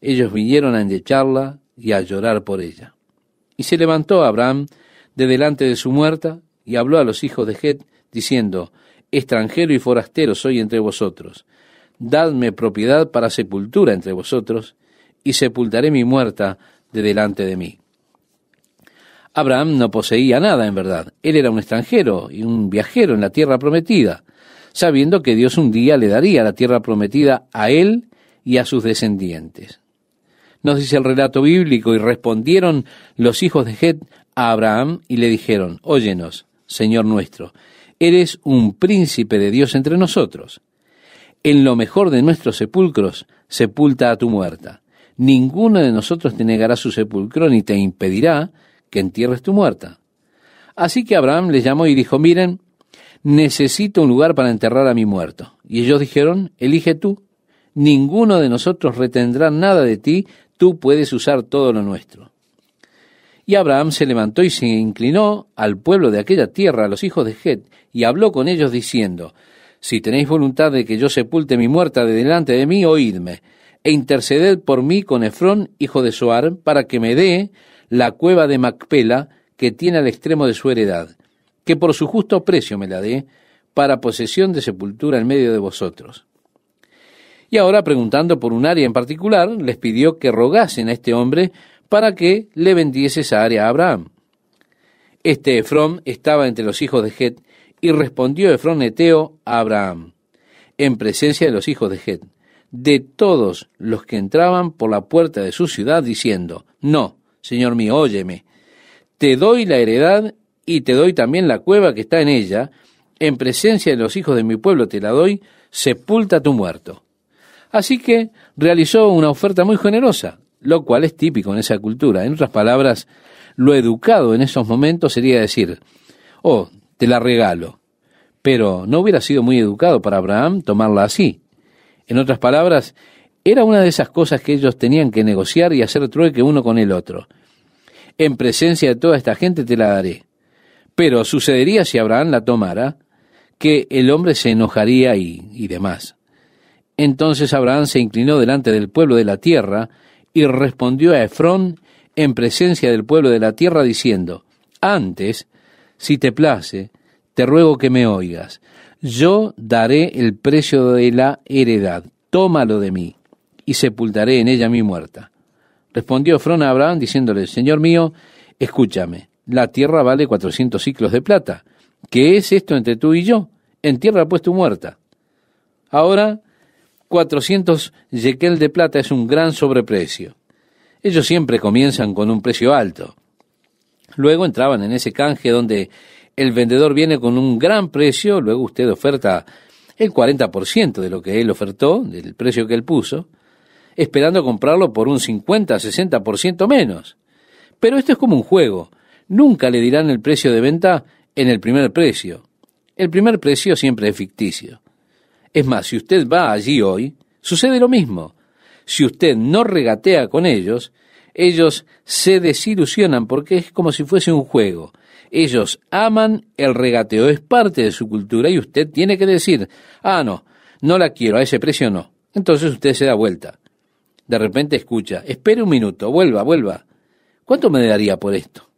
Ellos vinieron a endecharla y a llorar por ella. Y se levantó Abraham de delante de su muerta y habló a los hijos de Het, diciendo, extranjero y forastero soy entre vosotros. Dadme propiedad para sepultura entre vosotros, y sepultaré mi muerta de delante de mí. Abraham no poseía nada en verdad. Él era un extranjero y un viajero en la tierra prometida, sabiendo que Dios un día le daría la tierra prometida a él y a sus descendientes. Nos dice el relato bíblico, y respondieron los hijos de Het a Abraham y le dijeron, óyenos, Señor nuestro, eres un príncipe de Dios entre nosotros. En lo mejor de nuestros sepulcros, sepulta a tu muerta. Ninguno de nosotros te negará su sepulcro ni te impedirá que entierres tu muerta. Así que Abraham les llamó y dijo, miren, necesito un lugar para enterrar a mi muerto. Y ellos dijeron, elige tú. Ninguno de nosotros retendrá nada de ti, tú puedes usar todo lo nuestro. Y Abraham se levantó y se inclinó al pueblo de aquella tierra, a los hijos de Het, y habló con ellos diciendo, si tenéis voluntad de que yo sepulte mi muerta de delante de mí, oídme, e interceded por mí con Efrón, hijo de Zoar, para que me dé la cueva de Macpela, que tiene al extremo de su heredad, que por su justo precio me la dé, para posesión de sepultura en medio de vosotros. Y ahora, preguntando por un área en particular, les pidió que rogasen a este hombre para que le vendiese esa área a Abraham. Este Efrón estaba entre los hijos de Het, y respondió Efrón Eteo a Abraham, en presencia de los hijos de Het, de todos los que entraban por la puerta de su ciudad, diciendo, no, Señor mío, óyeme, te doy la heredad y te doy también la cueva que está en ella, en presencia de los hijos de mi pueblo te la doy, sepulta a tu muerto. Así que realizó una oferta muy generosa, lo cual es típico en esa cultura. En otras palabras, lo educado en esos momentos sería decir, oh, te la regalo. Pero no hubiera sido muy educado para Abraham tomarla así. En otras palabras, era una de esas cosas que ellos tenían que negociar y hacer trueque uno con el otro. En presencia de toda esta gente te la daré. Pero sucedería si Abraham la tomara, que el hombre se enojaría y demás. Entonces Abraham se inclinó delante del pueblo de la tierra y respondió a Efrón en presencia del pueblo de la tierra diciendo, antes, si te place, te ruego que me oigas. Yo daré el precio de la heredad, tómalo de mí, y sepultaré en ella mi muerta. Respondió Efrón a Abraham diciéndole, Señor mío, escúchame, la tierra vale 400 siclos de plata. ¿Qué es esto entre tú y yo? Entierra pues tu muerta. Ahora, 400 shekel de plata es un gran sobreprecio. Ellos siempre comienzan con un precio alto. Luego entraban en ese canje donde el vendedor viene con un gran precio, luego usted oferta el 40% de lo que él ofertó, del precio que él puso, esperando comprarlo por un 50-60% menos. Pero esto es como un juego. Nunca le dirán el precio de venta en el primer precio. El primer precio siempre es ficticio. Es más, si usted va allí hoy, sucede lo mismo. Si usted no regatea con ellos se desilusionan porque es como si fuese un juego. Ellos aman el regateo, es parte de su cultura y usted tiene que decir, no la quiero, a ese precio no. Entonces usted se da vuelta. De repente escucha, espere un minuto, vuelva. ¿Cuánto me daría por esto?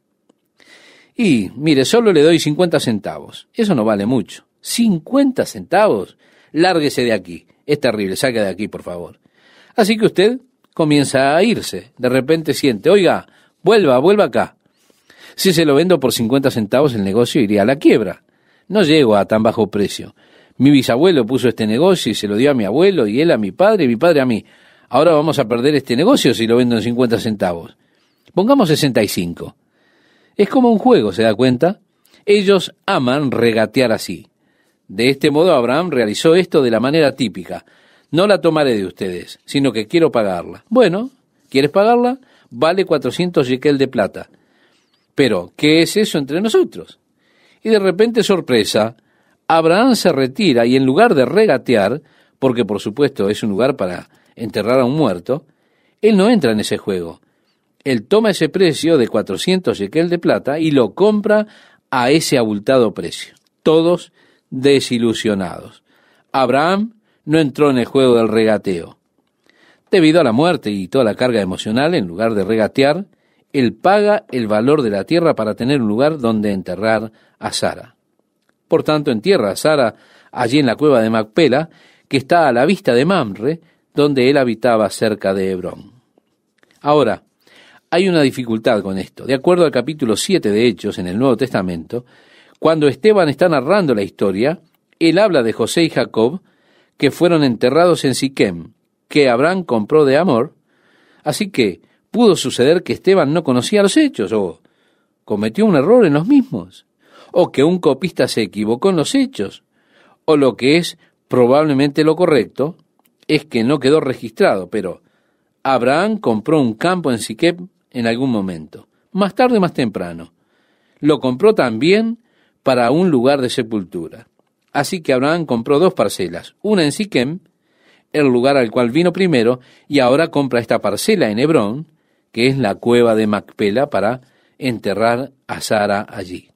Y, mire, solo le doy 50 centavos. Eso no vale mucho. ¿50 centavos? Lárguese de aquí. Es terrible, saque de aquí, por favor. Así que usted comienza a irse. De repente siente, oiga, vuelva acá. Si se lo vendo por 50 centavos, el negocio iría a la quiebra. No llego a tan bajo precio. Mi bisabuelo puso este negocio y se lo dio a mi abuelo, y él a mi padre, y mi padre a mí. Ahora vamos a perder este negocio si lo vendo en 50 centavos. Pongamos 65. Es como un juego, ¿se da cuenta? Ellos aman regatear así. De este modo Abraham realizó esto de la manera típica. No la tomaré de ustedes, sino que quiero pagarla. Bueno, ¿quieres pagarla? Vale 400 shekel de plata. Pero, ¿qué es eso entre nosotros? Y de repente, sorpresa, Abraham se retira y en lugar de regatear, porque por supuesto es un lugar para enterrar a un muerto, él no entra en ese juego. Él toma ese precio de 400 shekel de plata y lo compra a ese abultado precio. Todos desilusionados. Abraham no entró en el juego del regateo. Debido a la muerte y toda la carga emocional, en lugar de regatear, él paga el valor de la tierra para tener un lugar donde enterrar a Sara. Por tanto, entierra a Sara allí en la cueva de Macpela, que está a la vista de Mamre, donde él habitaba cerca de Hebrón. Ahora, hay una dificultad con esto. De acuerdo al capítulo 7 de Hechos en el Nuevo Testamento, cuando Esteban está narrando la historia, él habla de José y Jacob, que fueron enterrados en Siquem, que Abraham compró de Hamor. Así que pudo suceder que Esteban no conocía los hechos, o cometió un error en los mismos, o que un copista se equivocó en los hechos, o lo que es probablemente lo correcto, es que no quedó registrado, pero Abraham compró un campo en Siquem en algún momento, más tarde o más temprano. Lo compró también para un lugar de sepultura. Así que Abraham compró 2 parcelas, una en Siquem, el lugar al cual vino primero, y ahora compra esta parcela en Hebrón, que es la cueva de Macpela, para enterrar a Sara allí.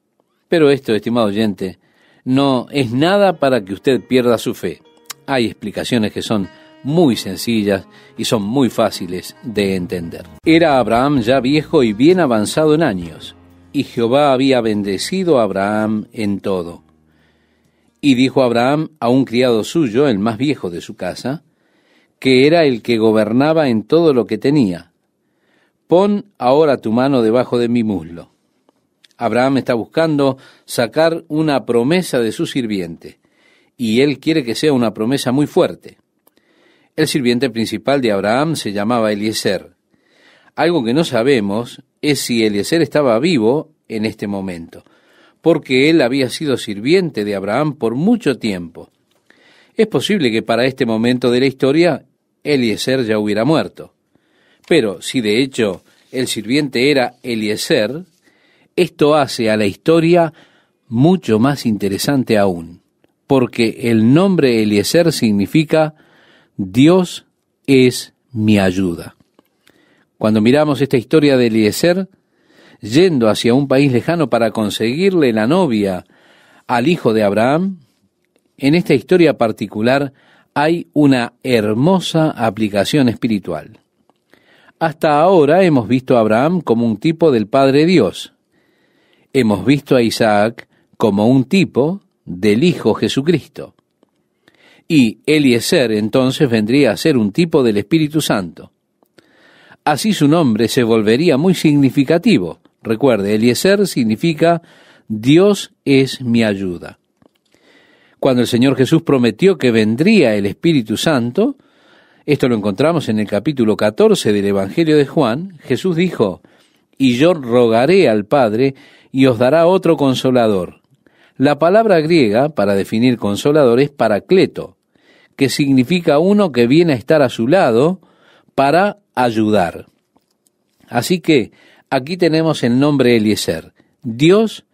Pero esto, estimado oyente, no es nada para que usted pierda su fe. Hay explicaciones que son muy sencillas y son muy fáciles de entender. Era Abraham ya viejo y bien avanzado en años, y Jehová había bendecido a Abraham en todo. Y dijo Abraham a un criado suyo, el más viejo de su casa, que era el que gobernaba en todo lo que tenía: pon ahora tu mano debajo de mi muslo. Abraham está buscando sacar una promesa de su sirviente, y él quiere que sea una promesa muy fuerte. El sirviente principal de Abraham se llamaba Eliezer. Algo que no sabemos es si Eliezer estaba vivo en este momento, porque él había sido sirviente de Abraham por mucho tiempo. Es posible que para este momento de la historia Eliezer ya hubiera muerto. Pero si de hecho el sirviente era Eliezer, esto hace a la historia mucho más interesante aún, porque el nombre Eliezer significa Dios es mi ayuda. Cuando miramos esta historia de Eliezer, yendo hacia un país lejano para conseguirle la novia al hijo de Abraham, en esta historia particular hay una hermosa aplicación espiritual. Hasta ahora hemos visto a Abraham como un tipo del Padre Dios. Hemos visto a Isaac como un tipo del Hijo Jesucristo. Y Eliezer entonces vendría a ser un tipo del Espíritu Santo. Así su nombre se volvería muy significativo. Recuerde, Eliezer significa Dios es mi ayuda. Cuando el Señor Jesús prometió que vendría el Espíritu Santo, esto lo encontramos en el capítulo 14 del Evangelio de Juan, Jesús dijo, y yo rogaré al Padre y os dará otro consolador. La palabra griega para definir consolador es paracleto, que significa uno que viene a estar a su lado para ayudar. Así que aquí tenemos el nombre Eliezer, Dios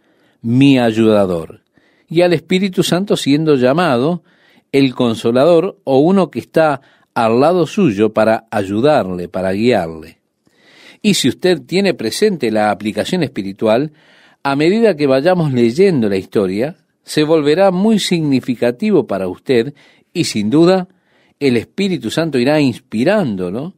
mi ayudador, y al Espíritu Santo siendo llamado el consolador o uno que está al lado suyo para ayudarle, para guiarle. Y si usted tiene presente la aplicación espiritual, a medida que vayamos leyendo la historia, se volverá muy significativo para usted y sin duda el Espíritu Santo irá inspirándolo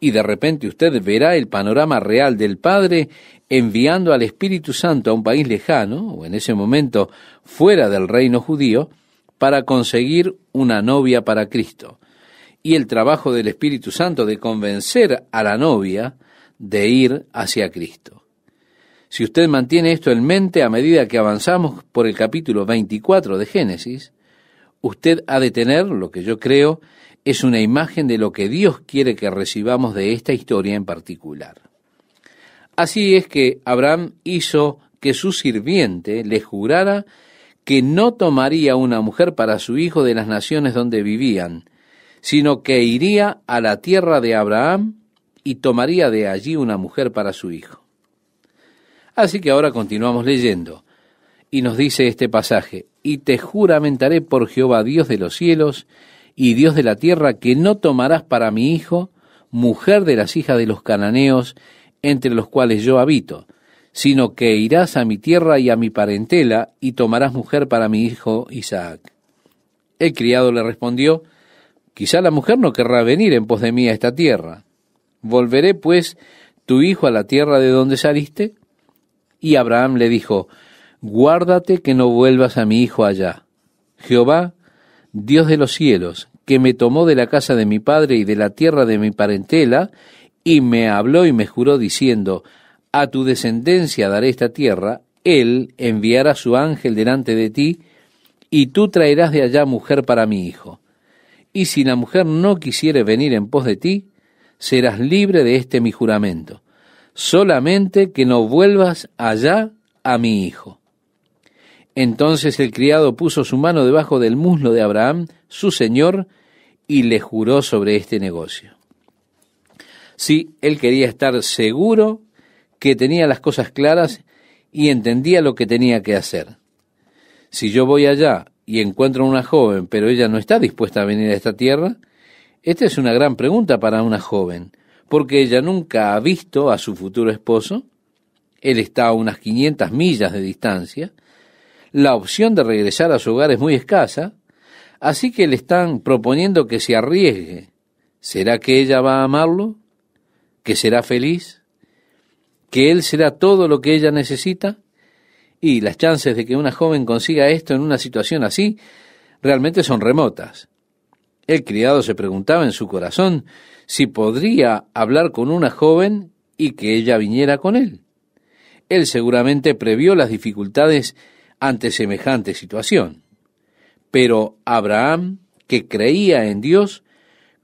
y de repente usted verá el panorama real del Padre enviando al Espíritu Santo a un país lejano, o en ese momento fuera del reino judío, para conseguir una novia para Cristo. Y el trabajo del Espíritu Santo de convencer a la novia de ir hacia Cristo. Si usted mantiene esto en mente a medida que avanzamos por el capítulo 24 de Génesis, usted ha de tener, lo que yo creo, es una imagen de lo que Dios quiere que recibamos de esta historia en particular. Así es que Abraham hizo que su sirviente le jurara que no tomaría una mujer para su hijo de las naciones donde vivían, sino que iría a la tierra de Abraham y tomaría de allí una mujer para su hijo. Así que ahora continuamos leyendo, y nos dice este pasaje, y te juramentaré por Jehová, Dios de los cielos y Dios de la tierra, que no tomarás para mi hijo mujer de las hijas de los cananeos, entre los cuales yo habito, sino que irás a mi tierra y a mi parentela, y tomarás mujer para mi hijo Isaac. El criado le respondió, quizá la mujer no querrá venir en pos de mí a esta tierra. ¿Volveré, pues, tu hijo a la tierra de donde saliste? Y Abraham le dijo, guárdate que no vuelvas a mi hijo allá. Jehová, Dios de los cielos, que me tomó de la casa de mi padre y de la tierra de mi parentela, y me habló y me juró diciendo, a tu descendencia daré esta tierra, él enviará su ángel delante de ti, y tú traerás de allá mujer para mi hijo. Y si la mujer no quisiere venir en pos de ti, serás libre de este mi juramento, solamente que no vuelvas allá a mi hijo. Entonces el criado puso su mano debajo del muslo de Abraham, su señor, y le juró sobre este negocio. Sí, él quería estar seguro que tenía las cosas claras y entendía lo que tenía que hacer. Si yo voy allá y encuentro a una joven, pero ella no está dispuesta a venir a esta tierra, esta es una gran pregunta para una joven, porque ella nunca ha visto a su futuro esposo, él está a unas 500 millas de distancia, la opción de regresar a su hogar es muy escasa, así que le están proponiendo que se arriesgue. ¿Será que ella va a amarlo? ¿Que será feliz? ¿Que él será todo lo que ella necesita? Y las chances de que una joven consiga esto en una situación así realmente son remotas. El criado se preguntaba en su corazón si podría hablar con una joven y que ella viniera con él. Él seguramente previó las dificultades ante semejante situación. Pero Abraham, que creía en Dios,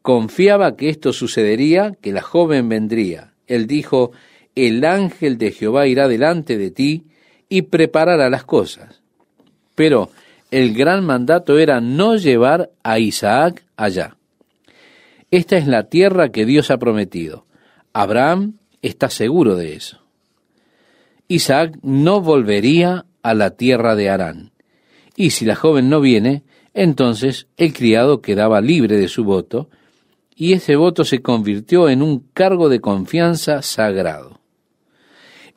confiaba que esto sucedería, que la joven vendría. Él dijo, el ángel de Jehová irá delante de ti y preparará las cosas. Pero el gran mandato era no llevar a Isaac allá. Esta es la tierra que Dios ha prometido. Abraham está seguro de eso. Isaac no volvería a la tierra de Harán. Y si la joven no viene, entonces el criado quedaba libre de su voto, y ese voto se convirtió en un cargo de confianza sagrado.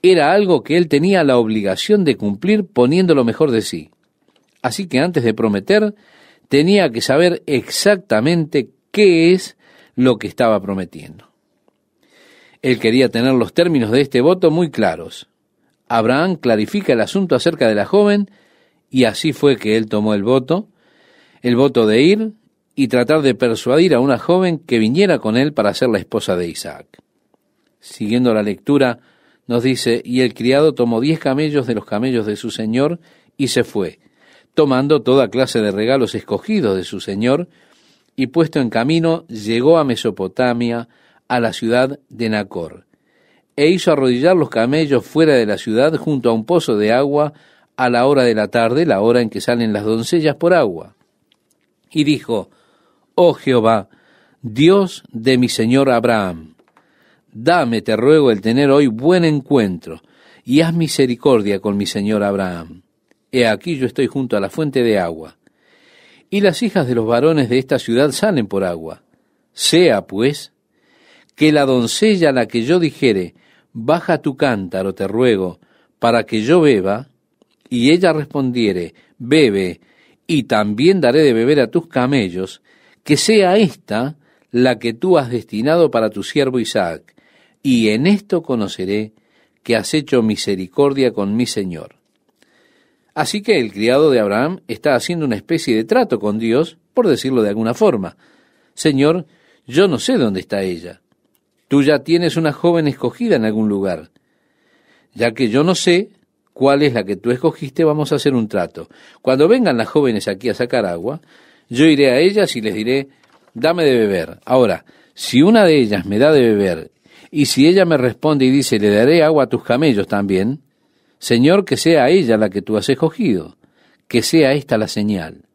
Era algo que él tenía la obligación de cumplir poniendo lo mejor de sí. Así que antes de prometer, tenía que saber exactamente qué es lo que estaba prometiendo. Él quería tener los términos de este voto muy claros. Abraham clarifica el asunto acerca de la joven, y así fue que él tomó el voto de ir y tratar de persuadir a una joven que viniera con él para ser la esposa de Isaac. Siguiendo la lectura, nos dice, y el criado tomó 10 camellos de los camellos de su señor y se fue, tomando toda clase de regalos escogidos de su señor, y puesto en camino, llegó a Mesopotamia, a la ciudad de Nacor, e hizo arrodillar los camellos fuera de la ciudad junto a un pozo de agua a la hora de la tarde, la hora en que salen las doncellas por agua. Y dijo, oh Jehová, Dios de mi señor Abraham, dame, te ruego, el tener hoy buen encuentro, y haz misericordia con mi señor Abraham. He aquí yo estoy junto a la fuente de agua, y las hijas de los varones de esta ciudad salen por agua. Sea, pues, que la doncella a la que yo dijere, baja tu cántaro, te ruego, para que yo beba, y ella respondiere, bebe, y también daré de beber a tus camellos, que sea esta la que tú has destinado para tu siervo Isaac, y en esto conoceré que has hecho misericordia con mi señor. Así que el criado de Abraham está haciendo una especie de trato con Dios, por decirlo de alguna forma. Señor, yo no sé dónde está ella. Tú ya tienes una joven escogida en algún lugar. Ya que yo no sé cuál es la que tú escogiste, vamos a hacer un trato. Cuando vengan las jóvenes aquí a sacar agua, yo iré a ellas y les diré, dame de beber. Ahora, si una de ellas me da de beber, y si ella me responde y dice, le daré agua a tus camellos también, Señor, que sea ella la que tú has escogido, que sea esta la señal.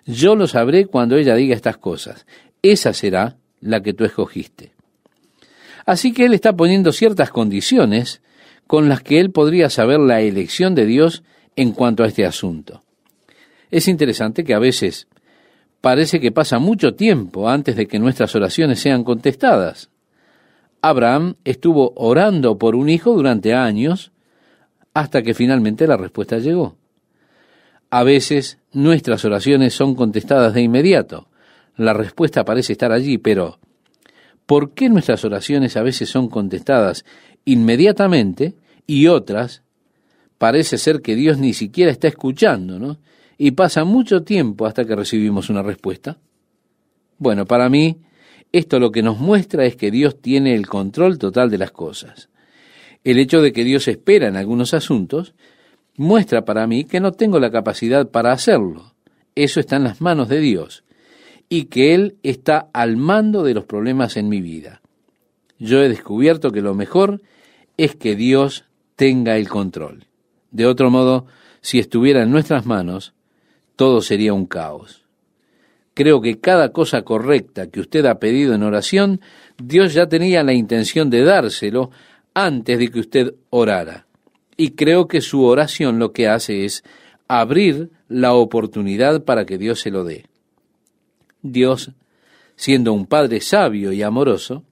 Yo lo sabré cuando ella diga estas cosas. Esa será la que tú escogiste. Así que él está poniendo ciertas condiciones con las que él podría saber la elección de Dios en cuanto a este asunto. Es interesante que a veces parece que pasa mucho tiempo antes de que nuestras oraciones sean contestadas. Abraham estuvo orando por un hijo durante años hasta que finalmente la respuesta llegó. A veces nuestras oraciones son contestadas de inmediato. La respuesta parece estar allí, pero ¿por qué nuestras oraciones a veces son contestadas inmediatamente y otras parece ser que Dios ni siquiera está escuchando, ¿no? Y pasa mucho tiempo hasta que recibimos una respuesta? Bueno, para mí, esto lo que nos muestra es que Dios tiene el control total de las cosas. El hecho de que Dios espera en algunos asuntos muestra para mí que no tengo la capacidad para hacerlo. Eso está en las manos de Dios y que Él está al mando de los problemas en mi vida. Yo he descubierto que lo mejor es que Dios tenga el control. De otro modo, si estuviera en nuestras manos, todo sería un caos. Creo que cada cosa correcta que usted ha pedido en oración, Dios ya tenía la intención de dárselo antes de que usted orara. Y creo que su oración lo que hace es abrir la oportunidad para que Dios se lo dé. Dios, siendo un Padre sabio y amoroso,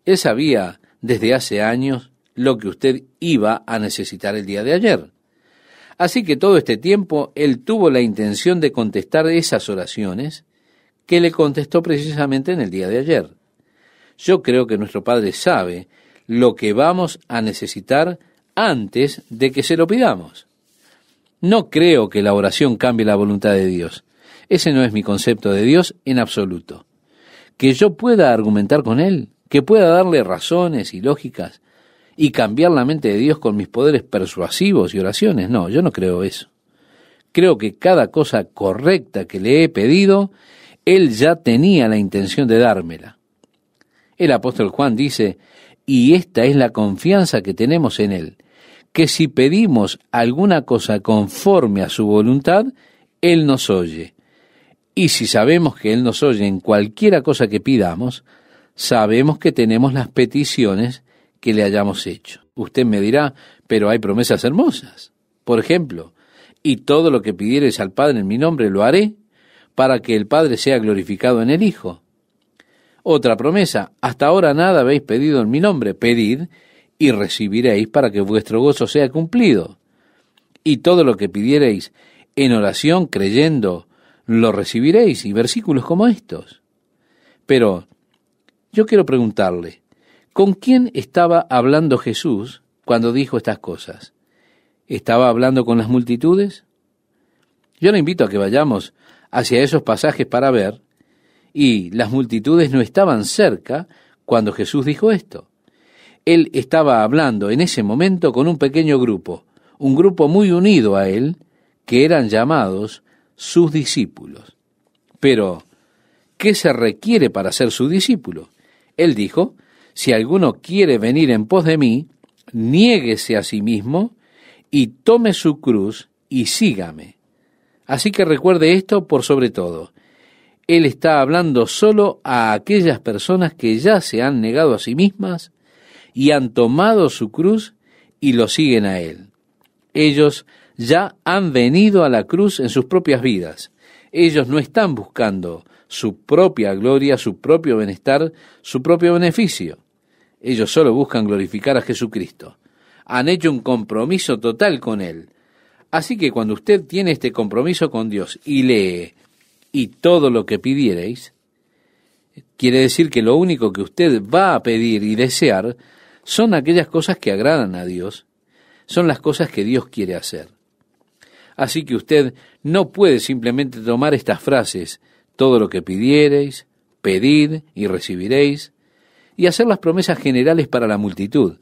Él sabía desde hace años lo que usted iba a necesitar el día de ayer. Así que todo este tiempo Él tuvo la intención de contestar esas oraciones que le contestó precisamente en el día de ayer. Yo creo que nuestro Padre sabe lo que vamos a necesitar antes de que se lo pidamos. No creo que la oración cambie la voluntad de Dios. Ese no es mi concepto de Dios en absoluto. Que yo pueda argumentar con Él, que pueda darle razones y lógicas y cambiar la mente de Dios con mis poderes persuasivos y oraciones. No, yo no creo eso. Creo que cada cosa correcta que le he pedido, Él ya tenía la intención de dármela. El apóstol Juan dice, y esta es la confianza que tenemos en Él, que si pedimos alguna cosa conforme a su voluntad, Él nos oye. Y si sabemos que Él nos oye en cualquiera cosa que pidamos, sabemos que tenemos las peticiones que le hayamos hecho. Usted me dirá, pero hay promesas hermosas. Por ejemplo, y todo lo que pidiereis al Padre en mi nombre lo haré, para que el Padre sea glorificado en el Hijo. Otra promesa, hasta ahora nada habéis pedido en mi nombre, pedid y recibiréis para que vuestro gozo sea cumplido. Y todo lo que pidiereis en oración, creyendo, lo recibiréis, y versículos como estos. Pero yo quiero preguntarle, ¿con quién estaba hablando Jesús cuando dijo estas cosas? ¿Estaba hablando con las multitudes? Yo le invito a que vayamos hacia esos pasajes para ver, y las multitudes no estaban cerca cuando Jesús dijo esto. Él estaba hablando en ese momento con un pequeño grupo, un grupo muy unido a él, que eran llamados sus discípulos. Pero, ¿qué se requiere para ser su discípulo? Él dijo, si alguno quiere venir en pos de mí, niéguese a sí mismo y tome su cruz y sígame. Así que recuerde esto por sobre todo. Él está hablando solo a aquellas personas que ya se han negado a sí mismas y han tomado su cruz y lo siguen a Él. Ellos ya han venido a la cruz en sus propias vidas. Ellos no están buscando su propia gloria, su propio bienestar, su propio beneficio. Ellos solo buscan glorificar a Jesucristo. Han hecho un compromiso total con Él. Así que cuando usted tiene este compromiso con Dios y lee, y todo lo que pidiereis, quiere decir que lo único que usted va a pedir y desear son aquellas cosas que agradan a Dios, son las cosas que Dios quiere hacer. Así que usted no puede simplemente tomar estas frases, todo lo que pidiereis, pedid y recibiréis, y hacer las promesas generales para la multitud.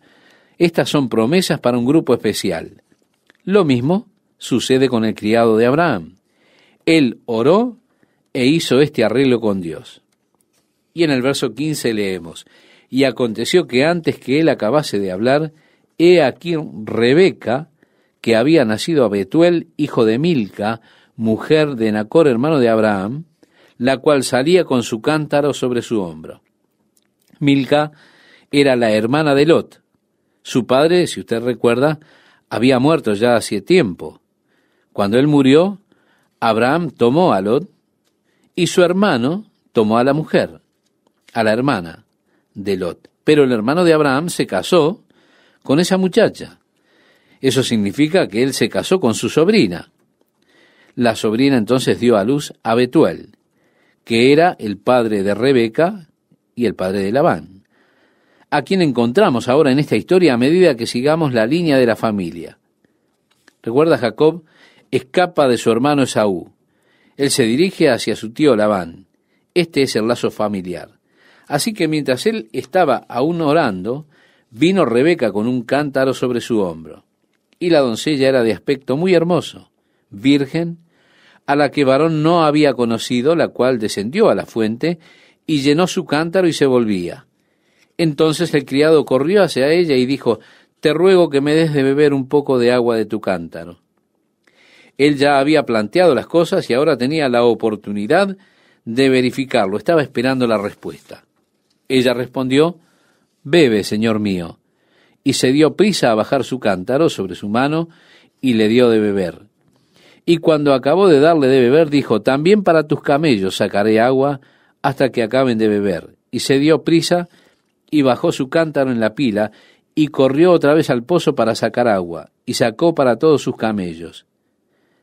Estas son promesas para un grupo especial. Lo mismo sucede con el criado de Abraham. Él oró e hizo este arreglo con Dios. Y en el verso 15 leemos, y aconteció que antes que él acabase de hablar, he aquí Rebeca, que había nacido a Betuel, hijo de Milca, mujer de Nacor, hermano de Abraham, la cual salía con su cántaro sobre su hombro. Milca era la hermana de Lot. Su padre, si usted recuerda, había muerto ya hace tiempo. Cuando él murió, Abraham tomó a Lot y su hermano tomó a la mujer, a la hermana de Lot. Pero el hermano de Abraham se casó con esa muchacha. Eso significa que él se casó con su sobrina. La sobrina entonces dio a luz a Betuel, que era el padre de Rebeca y el padre de Labán, a quien encontramos ahora en esta historia a medida que sigamos la línea de la familia. Recuerda, Jacob escapa de su hermano Esaú. Él se dirige hacia su tío Labán. Este es el lazo familiar. Así que mientras él estaba aún orando, vino Rebeca con un cántaro sobre su hombro. Y la doncella era de aspecto muy hermoso, virgen, a la que varón no había conocido, la cual descendió a la fuente y llenó su cántaro y se volvía. Entonces el criado corrió hacia ella y dijo, te ruego que me des de beber un poco de agua de tu cántaro. Él ya había planteado las cosas y ahora tenía la oportunidad de verificarlo. Estaba esperando la respuesta. Ella respondió, bebe, señor mío. Y se dio prisa a bajar su cántaro sobre su mano y le dio de beber. Y cuando acabó de darle de beber, dijo, también para tus camellos sacaré agua hasta que acaben de beber. Y se dio prisa y bajó su cántaro en la pila y corrió otra vez al pozo para sacar agua, y sacó para todos sus camellos.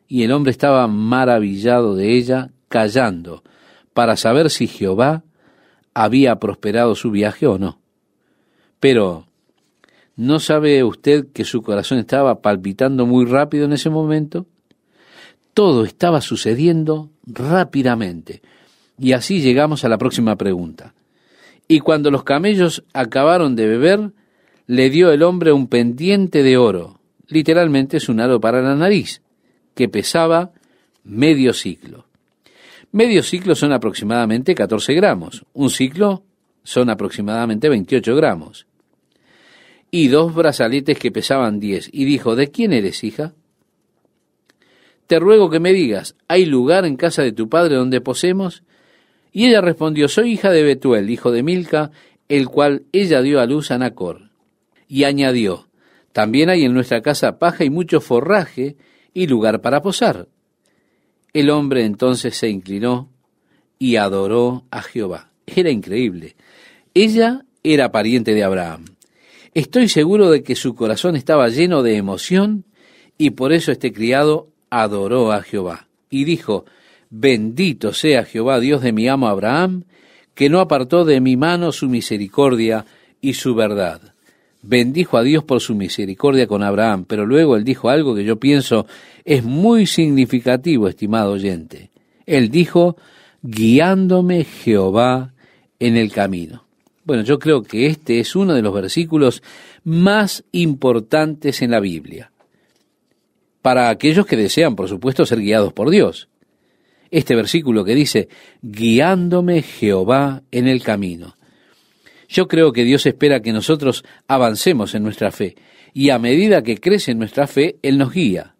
Y el hombre estaba maravillado de ella, callando, para saber si Jehová había prosperado su viaje o no. Pero, ¿no sabe usted que su corazón estaba palpitando muy rápido en ese momento? Todo estaba sucediendo rápidamente. Y así llegamos a la próxima pregunta. Y cuando los camellos acabaron de beber, le dio el hombre un pendiente de oro, literalmente es un aro para la nariz, que pesaba medio siclo. Medio siclo son aproximadamente 14 gramos. Un siclo son aproximadamente 28 gramos. Y 2 brazaletes que pesaban 10. Y dijo, ¿de quién eres, hija? te ruego que me digas, ¿hay lugar en casa de tu padre donde posemos? Y ella respondió, soy hija de Betuel, hijo de Milca, el cual ella dio a luz a Nachor. Y añadió, también hay en nuestra casa paja y mucho forraje y lugar para posar. El hombre entonces se inclinó y adoró a Jehová. Era increíble. Ella era pariente de Abraham. Estoy seguro de que su corazón estaba lleno de emoción y por eso este criado adoró a Jehová. Y dijo, bendito sea Jehová, Dios de mi amo Abraham, que no apartó de mi mano su misericordia y su verdad. Bendijo a Dios por su misericordia con Abraham, pero luego él dijo algo que yo pienso es muy significativo, estimado oyente. Él dijo, guiándome Jehová en el camino. Bueno, yo creo que este es uno de los versículos más importantes en la Biblia, para aquellos que desean, por supuesto, ser guiados por Dios. Este versículo que dice, guiándome Jehová en el camino. Yo creo que Dios espera que nosotros avancemos en nuestra fe, y a medida que crece nuestra fe, Él nos guía.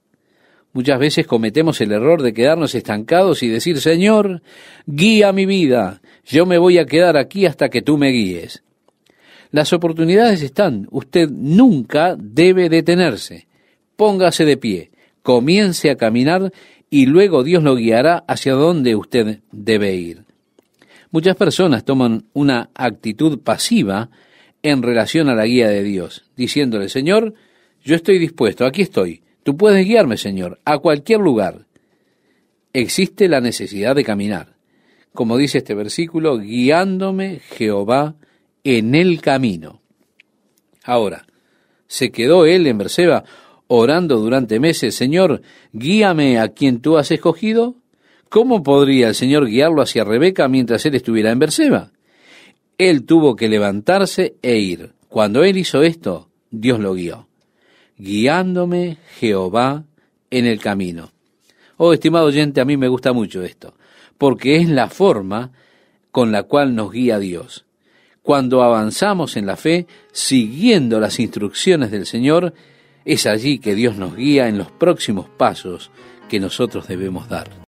Muchas veces cometemos el error de quedarnos estancados y decir, Señor, guía mi vida, yo me voy a quedar aquí hasta que tú me guíes. Las oportunidades están, usted nunca debe detenerse. Póngase de pie, comience a caminar y luego Dios lo guiará hacia donde usted debe ir. Muchas personas toman una actitud pasiva en relación a la guía de Dios, diciéndole, Señor, yo estoy dispuesto, aquí estoy, tú puedes guiarme, Señor, a cualquier lugar. Existe la necesidad de caminar. Como dice este versículo, guiándome Jehová en el camino. Ahora, ¿se quedó él en Berseba orando durante meses, Señor, guíame a quien tú has escogido? ¿Cómo podría el Señor guiarlo hacia Rebeca mientras él estuviera en Berseba? Él tuvo que levantarse e ir. Cuando él hizo esto, Dios lo guió. Guiándome Jehová en el camino. Oh, estimado oyente, a mí me gusta mucho esto, porque es la forma con la cual nos guía Dios. Cuando avanzamos en la fe, siguiendo las instrucciones del Señor, es allí que Dios nos guía en los próximos pasos que nosotros debemos dar.